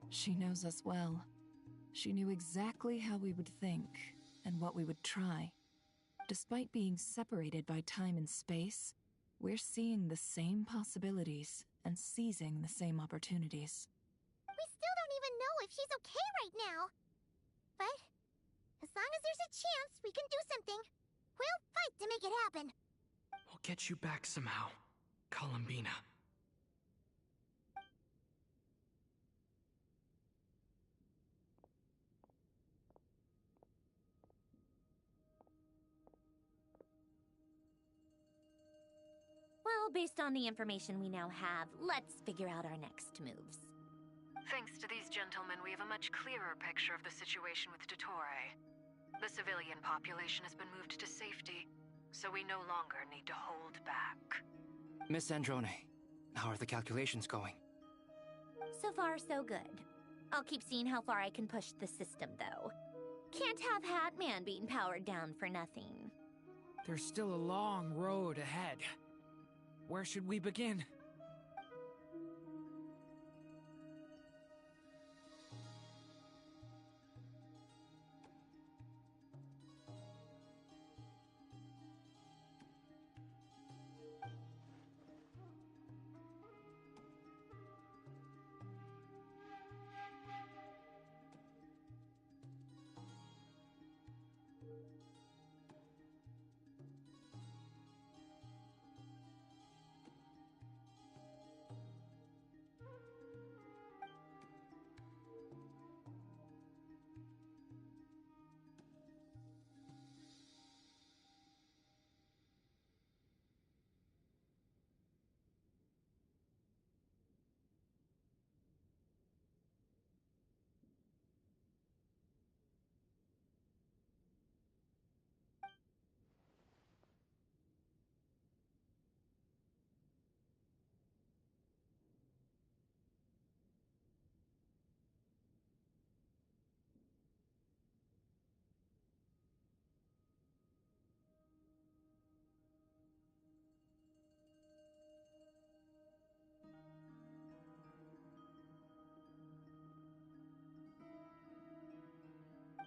She knows us well. She knew exactly how we would think and what we would try. Despite being separated by time and space, we're seeing the same possibilities and seizing the same opportunities. We still don't even know if she's okay right now. But as long as there's a chance we can do something, we'll fight to make it happen. We'll get you back somehow, Columbina. Well, based on the information we now have, let's figure out our next moves. Thanks to these gentlemen, we have a much clearer picture of the situation with Dottore. The civilian population has been moved to safety, so we no longer need to hold back. Miss Androne, how are the calculations going? So far, so good. I'll keep seeing how far I can push the system, though. Can't have Hatman being powered down for nothing. There's still a long road ahead. Where should we begin?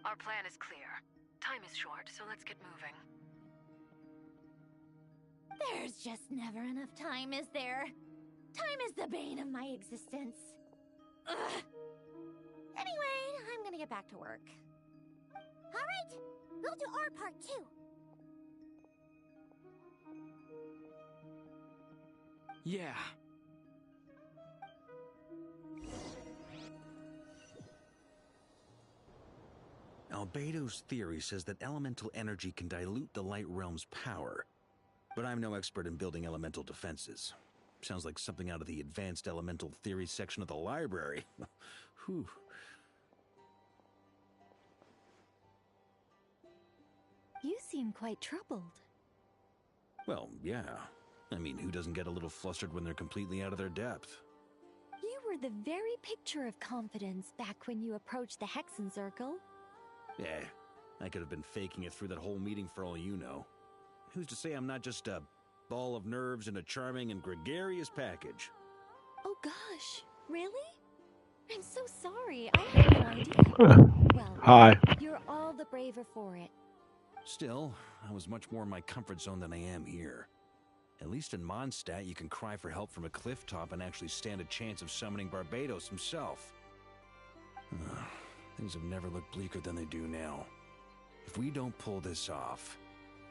Our plan is clear. Time is short, so let's get moving. There's just never enough time, is there? Time is the bane of my existence. Ugh. Anyway, I'm gonna get back to work. Alright, we'll do our part too. Yeah. Albedo's theory says that elemental energy can dilute the light realm's power. But I'm no expert in building elemental defenses. Sounds like something out of the advanced elemental theory section of the library. Whew. You seem quite troubled. Well, yeah. I mean, who doesn't get a little flustered when they're completely out of their depth? You were the very picture of confidence back when you approached the Hexen Circle. Eh, I could have been faking it through that whole meeting for all you know. Who's to say I'm not just a ball of nerves in a charming and gregarious package? Oh gosh, really? I'm so sorry, I had no idea. Well, Hi. You're all the braver for it. Still, I was much more in my comfort zone than I am here. At least in Mondstadt, you can cry for help from a cliff top and actually stand a chance of summoning Barbados himself. Things have never looked bleaker than they do now. If we don't pull this off,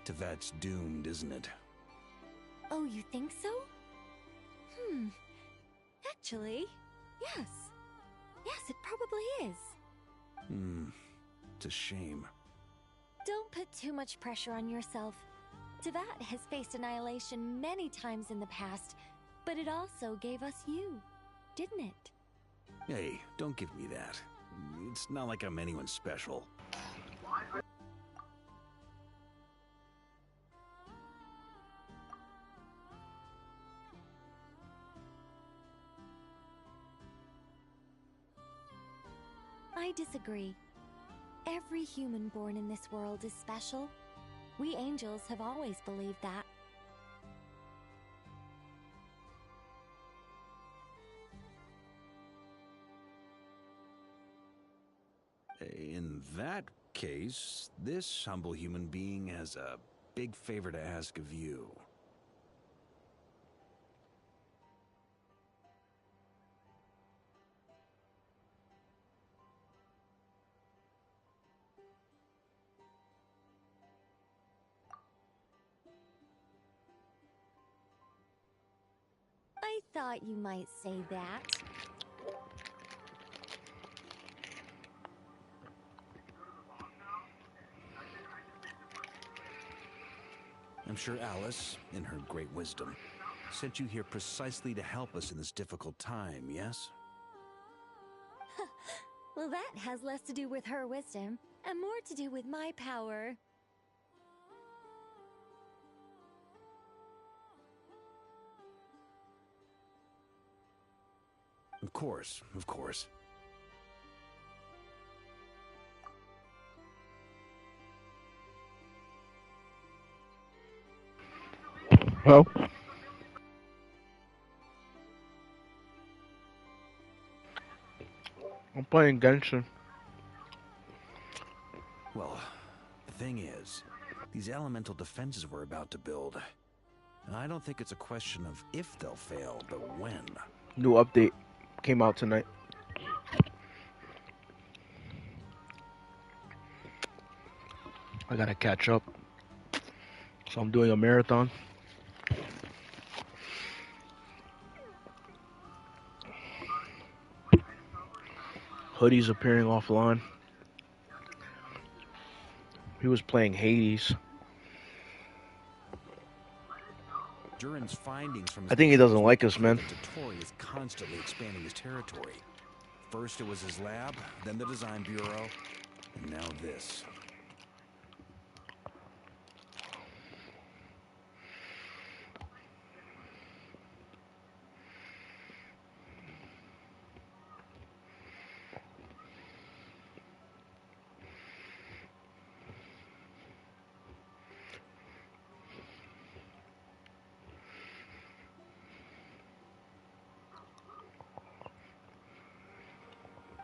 Tevat's doomed, isn't it? Oh, you think so? Actually, yes. Yes, it probably is. It's a shame. Don't put too much pressure on yourself. Tevat has faced annihilation many times in the past, but it also gave us you, didn't it? Hey, don't give me that. It's not like I'm anyone special. I disagree. Every human born in this world is special. We angels have always believed that. In that case, this humble human being has a big favor to ask of you. I thought you might say that. I'm sure Alice, in her great wisdom, sent you here precisely to help us in this difficult time, yes? Well, that has less to do with her wisdom, and more to do with my power. Of course, of course. Well, I'm playing Genshin. Well, the thing is, these elemental defenses we're about to build, I don't think it's a question of if they'll fail, but when. New update came out tonight. I gotta catch up. So I'm doing a marathon. Hoodie's appearing offline. He was playing Hades. Durin's findings from his I think he doesn't like us, man. Totori is constantly expanding his territory. First it was his lab, then the design bureau, and now this.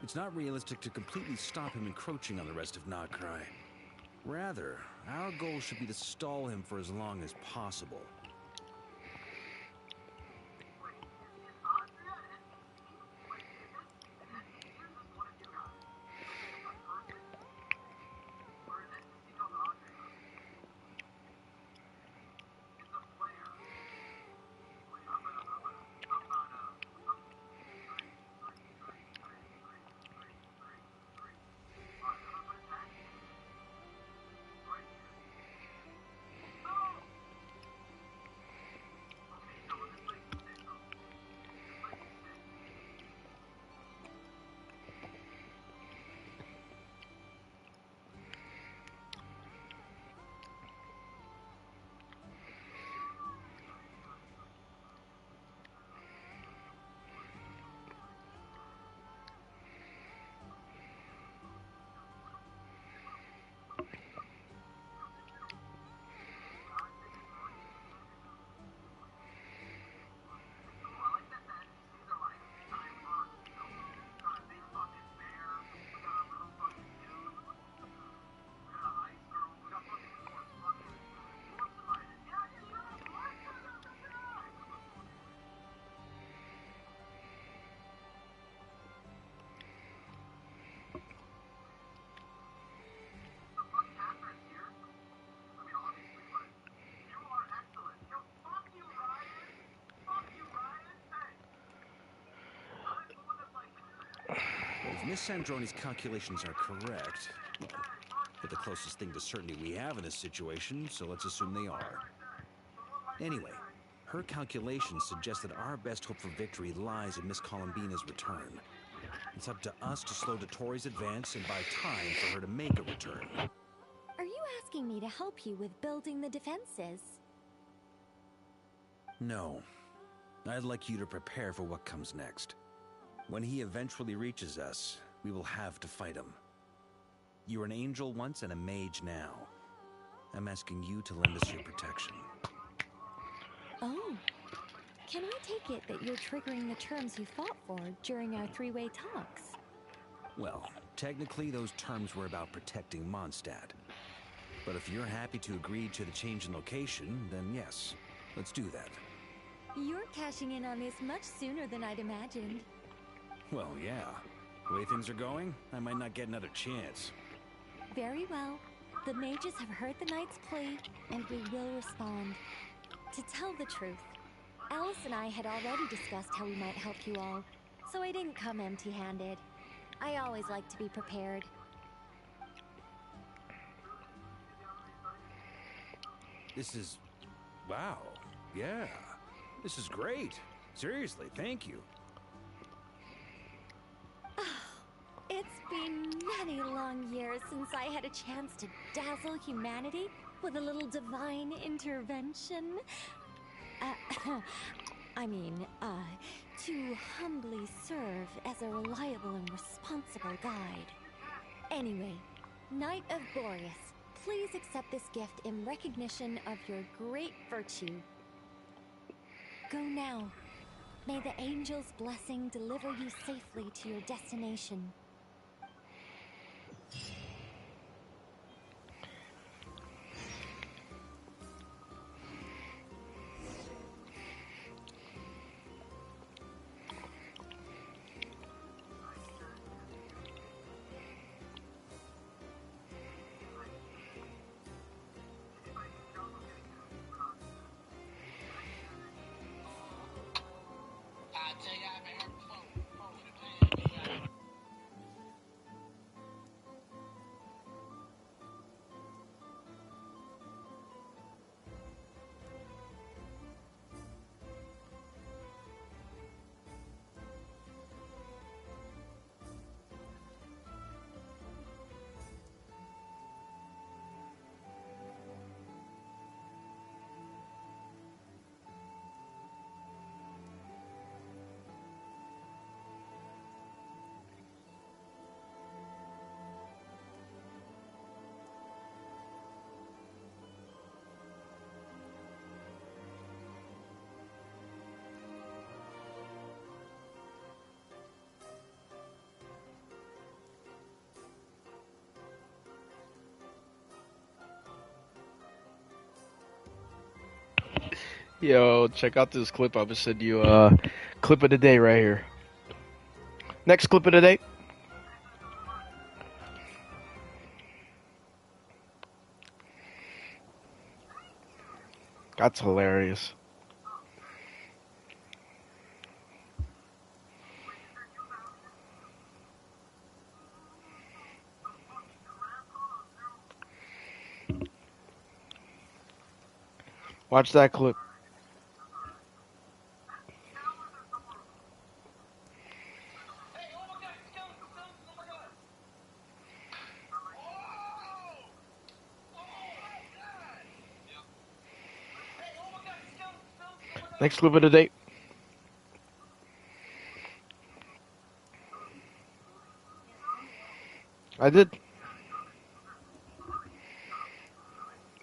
It's not realistic to completely stop him encroaching on the rest of Nokrai. Rather, our goal should be to stall him for as long as possible. If Miss Sandroni's calculations are correct, well, they're the closest thing to certainty we have in this situation, so let's assume they are. Anyway, her calculations suggest that our best hope for victory lies in Miss Columbina's return. It's up to us to slow Dottoro's advance and buy time for her to make a return. Are you asking me to help you with building the defenses? No. I'd like you to prepare for what comes next. When he eventually reaches us, we will have to fight him. You were an angel once and a mage now. I'm asking you to lend us your protection. Oh. Can I take it that you're triggering the terms you fought for during our three-way talks? Well, technically those terms were about protecting Mondstadt. But if you're happy to agree to the change in location, then yes, let's do that. You're cashing in on this much sooner than I'd imagined. Well, yeah. The way things are going, I might not get another chance. Very well. The mages have heard the knight's plea, and we will respond. To tell the truth, Alice and I had already discussed how we might help you all, so I didn't come empty-handed. I always like to be prepared. This is... wow. Yeah. This is great. Seriously, thank you. It's been many long years since I had a chance to dazzle humanity with a little divine intervention. To humbly serve as a reliable and responsible guide. Anyway, Knight of Boreas, please accept this gift in recognition of your great virtue. Go now. May the angel's blessing deliver you safely to your destination. Yo, check out this clip. I just sent you clip of the day right here. Next clip of the day. That's hilarious. Watch that clip. Next clip of the day. I did.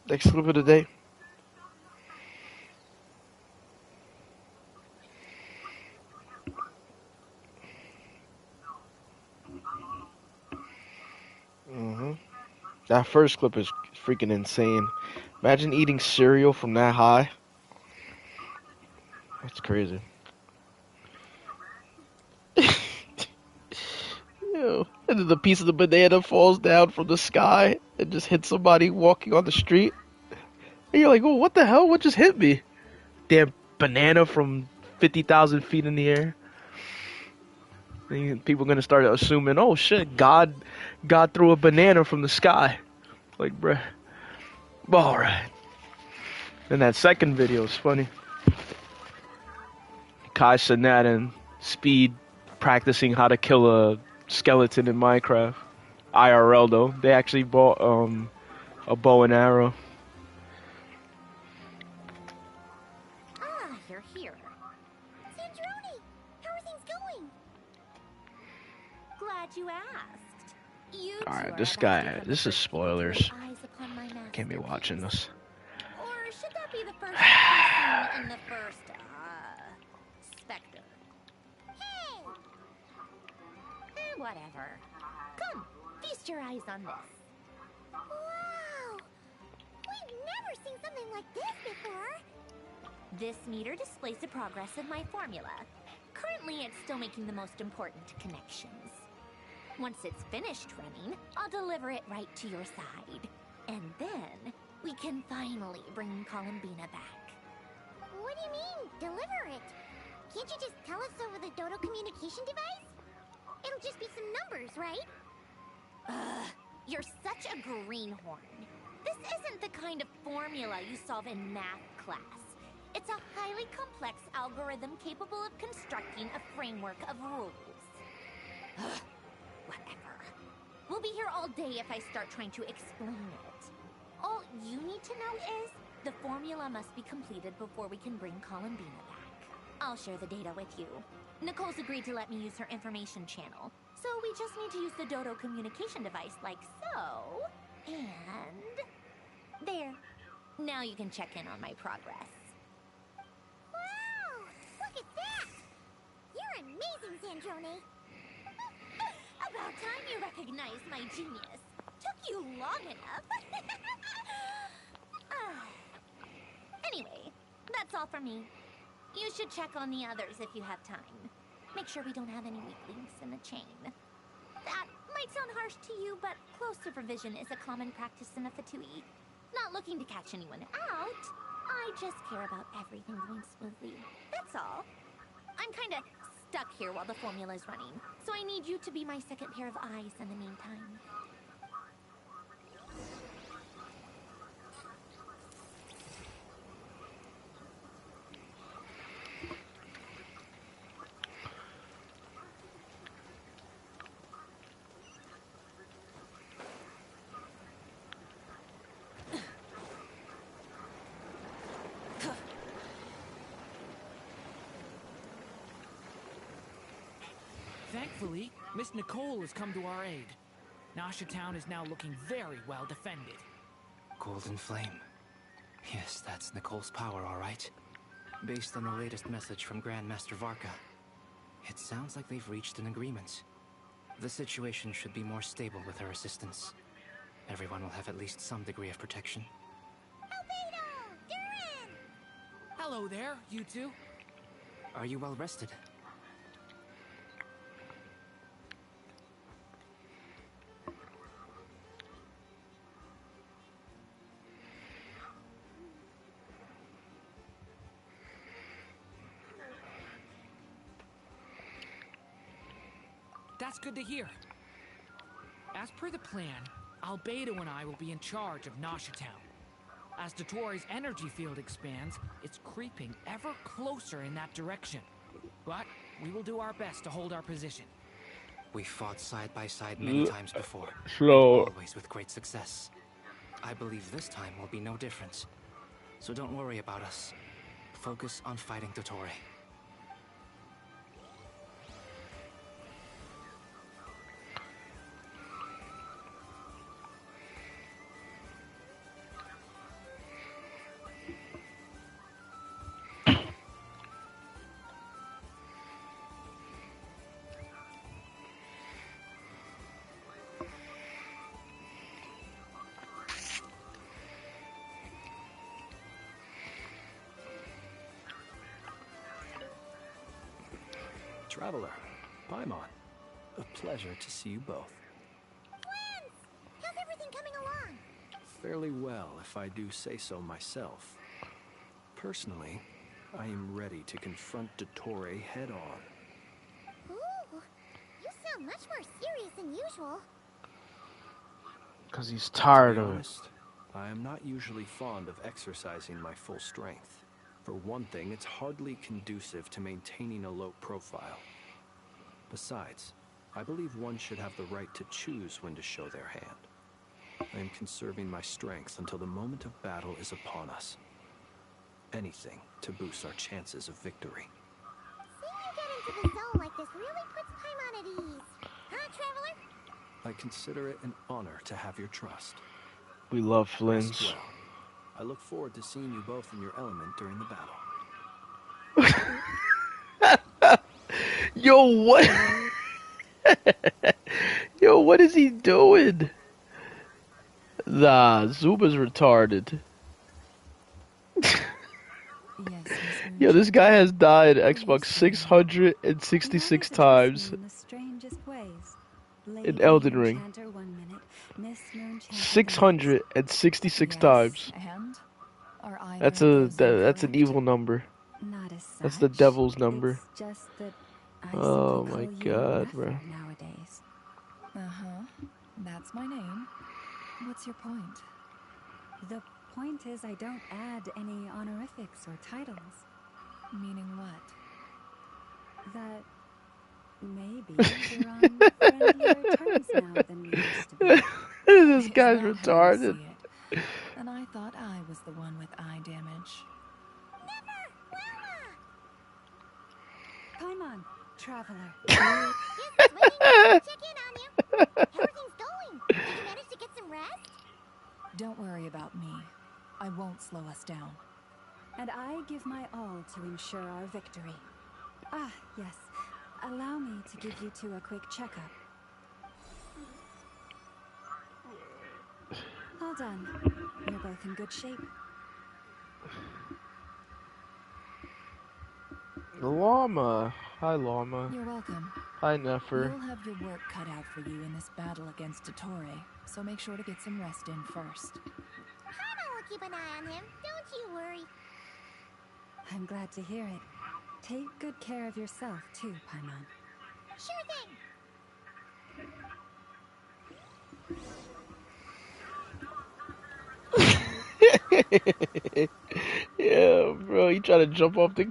Next clip of the day. That first clip is freaking insane. Imagine eating cereal from that high. That's crazy. Ew. And then the piece of the banana falls down from the sky and just hits somebody walking on the street. And you're like, oh, what the hell? What just hit me? Damn banana from 50,000 feet in the air. And people are gonna start assuming, oh shit, God threw a banana from the sky. Like, bruh. Alright. And that second video is funny. Kai Cenat and Speed practicing how to kill a skeleton in Minecraft. IRL though. They actually bought a bow and arrow. Ah, you're here. Snezhnaya, how are things going? Glad you asked. You Alright, this guy, this is spoilers. eyes upon my master. Can't be watching this. Or should that be the first person and the first, Spectre? Hey! Whatever. Come, feast your eyes on this. Wow! We've never seen something like this before. This meter displays the progress of my formula. Currently, it's still making the most important connections. Once it's finished running, I'll deliver it right to your side. And then, we can finally bring Columbina back. What do you mean, deliver it? Can't you just tell us over the Dodo communication device? It'll just be some numbers, right? You're such a greenhorn. This isn't the kind of formula you solve in math class. It's a highly complex algorithm capable of constructing a framework of rules. Whatever. We'll be here all day if I start trying to explain it. All you need to know is the formula must be completed before we can bring Columbina back. I'll share the data with you. Nicole's agreed to let me use her information channel, so we just need to use the Dodo communication device like so. And there. Now you can check in on my progress. Wow! Look at that! You're amazing, Snezhnaya. About time you recognized my genius. Took you long enough. Anyway, that's all for me. You should check on the others if you have time. Make sure we don't have any weak links in the chain. That might sound harsh to you, but close supervision is a common practice in a Fatui. Not looking to catch anyone out. I just care about everything going smoothly. That's all. I'm kinda stuck here while the formula is running, so I need you to be my second pair of eyes in the meantime. Thankfully, Miss Nicole has come to our aid. Nasha Town is now looking very well defended. Golden Flame. Yes, that's Nicole's power, all right. Based on the latest message from Grandmaster Varka, it sounds like they've reached an agreement. The situation should be more stable with her assistance. Everyone will have at least some degree of protection. Hello there, you two. Are you well rested? That's good to hear. As per the plan, Albedo and I will be in charge of Nasha Town. As Dottoro's energy field expands, it's creeping ever closer in that direction. But we will do our best to hold our position. We fought side by side many times before, Slow. always with great success. I believe this time will be no different. So don't worry about us. Focus on fighting Dottore. Traveler, Paimon, a pleasure to see you both. Friends! How's everything coming along? Fairly well, if I do say so myself. Personally, I am ready to confront Dottore head-on. Ooh, you sound much more serious than usual. Because he's tired To be of it. honest, I am not usually fond of exercising my full strength. For one thing, it's hardly conducive to maintaining a low profile. Besides, I believe one should have the right to choose when to show their hand. I am conserving my strength until the moment of battle is upon us. Anything to boost our chances of victory. Seeing you get into the zone like this really puts Paimon at ease. Huh, Traveler? I consider it an honor to have your trust. We love Rest Flins. well. I look forward to seeing you both in your element during the battle. Yo, what? Yo, what is he doing? Nah, Zuba's retarded. Yo, this guy has died Xbox 666 times in Elden Ring. 666 times. That's an evil number. That's the devil's number. Oh my god, bro. Uh-huh. That's my name. What's your point? The point is I don't add any honorifics or titles. Meaning what? That maybe we're on friendlier terms now than we used to be. This guy's Is that how you retarded. see it? And I thought I was the one with eye damage. Paimon, Traveler. Yes, waiting. Check in on you. How are things going? Did you manage to get some rest? Don't worry about me. I won't slow us down. And I give my all to ensure our victory. Ah, yes. Allow me to give you two a quick checkup. All done. You're both in good shape. Llama. Hi, Llama. You're welcome. Hi, Nefer. You'll have your work cut out for you in this battle against Dottore, so make sure to get some rest in first. Paimon will keep an eye on him. Don't you worry. I'm glad to hear it. Take good care of yourself, too, Paimon. Sure thing. Yeah, bro, he tried to jump off the.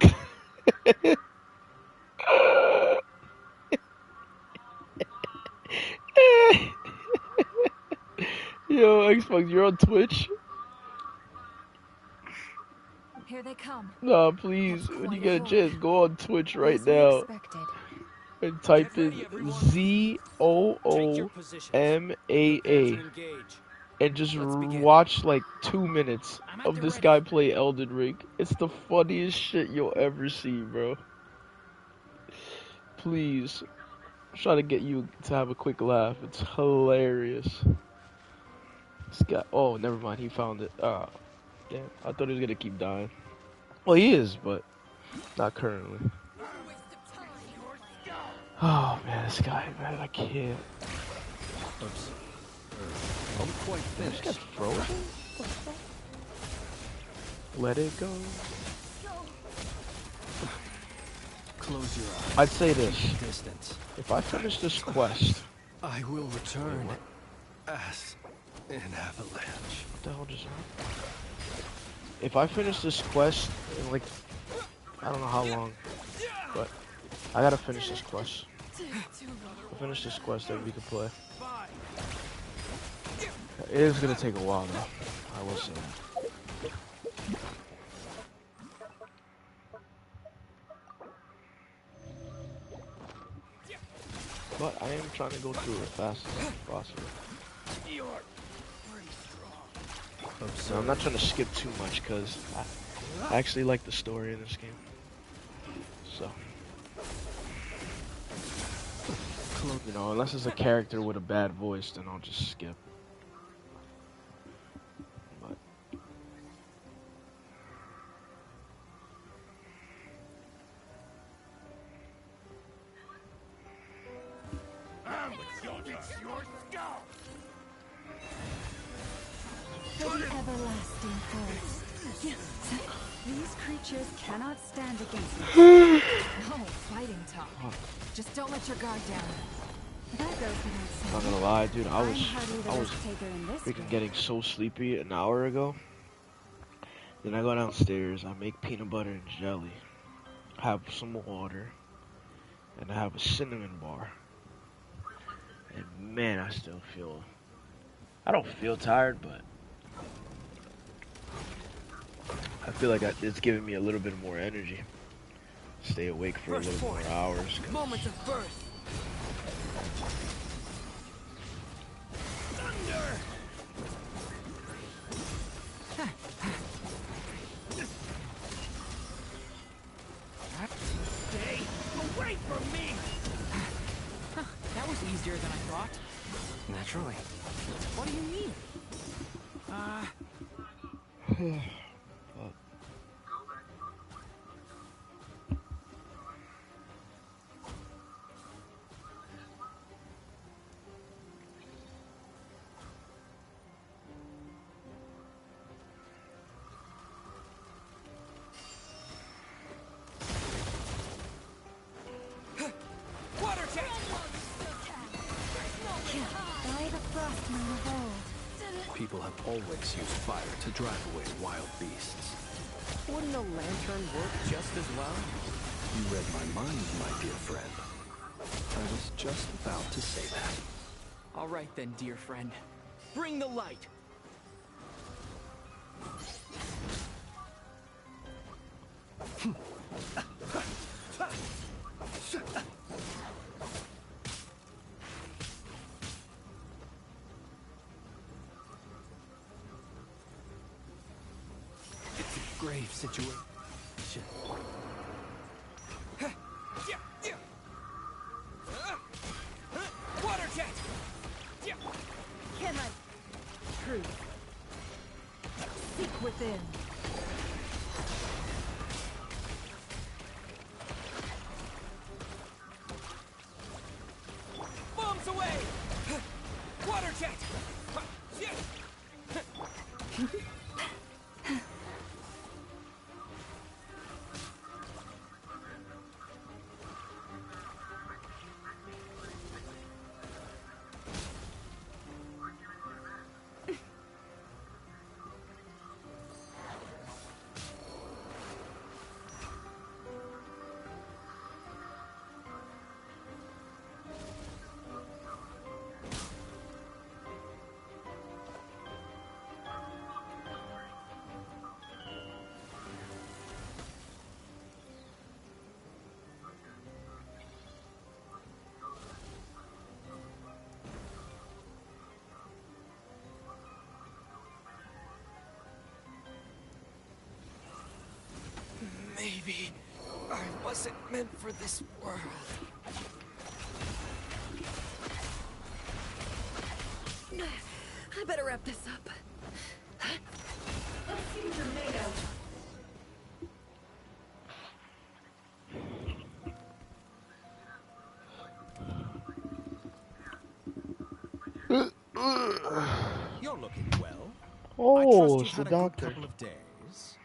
Yo, Xbox, you're on Twitch? Here they come. Nah, please, when you get a chance, go on Twitch right now and type in ZOOMAA and just watch like 2 minutes of this guy play Elden Ring. It's the funniest shit you'll ever see, bro. Please, I'm trying to get you to have a quick laugh. It's hilarious. This guy, oh, never mind, he found it. Ah, damn, I thought he was gonna keep dying. Well, he is, but not currently. Oh man, this guy, man, I can't. Oops. I'm quite finished. Just get frozen? Let it go. Close your eyes. I'd say this. Distance. If I finish this quest, I will return as an avalanche. what the hell just happened? If I finish this quest in like, I don't know how long, but I gotta finish this quest. I'll finish this quest, then we can play. It is gonna take a while though, I will say that. But I am trying to go through it fast as possible. So I'm not trying to skip too much because I actually like the story in this game. So, you know, unless it's a character with a bad voice, then I'll just skip. But For the everlasting forest. These creatures cannot stand against us. No fighting talk. Just don't let your guard down. That goes without saying. not gonna lie, dude, I was freaking getting so sleepy an hour ago. Then I go downstairs, I make peanut butter and jelly, have some water, and I have a cinnamon bar. And man, I still feel, I don't feel tired, but I feel like it's giving me a little bit more energy. Stay awake for a little more hours. Moments of birth. Thunder. Stay away from me. That was easier than I thought. Naturally. What do you mean? Water jet! By the frost moon of old. People have always used fire to drive away wild beasts. Wouldn't a lantern work just as well? You read my mind, my dear friend. I was just about to say that. All right then, dear friend. Bring the light. It's a grave situation. Water jet! Can I? Truth. Seek within. Bombs away! Water jet! Maybe I wasn't meant for this world. I better wrap this up. You're looking well. I Oh, trust it's you've the had a good doctor. couple of days.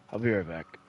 I'll be right back.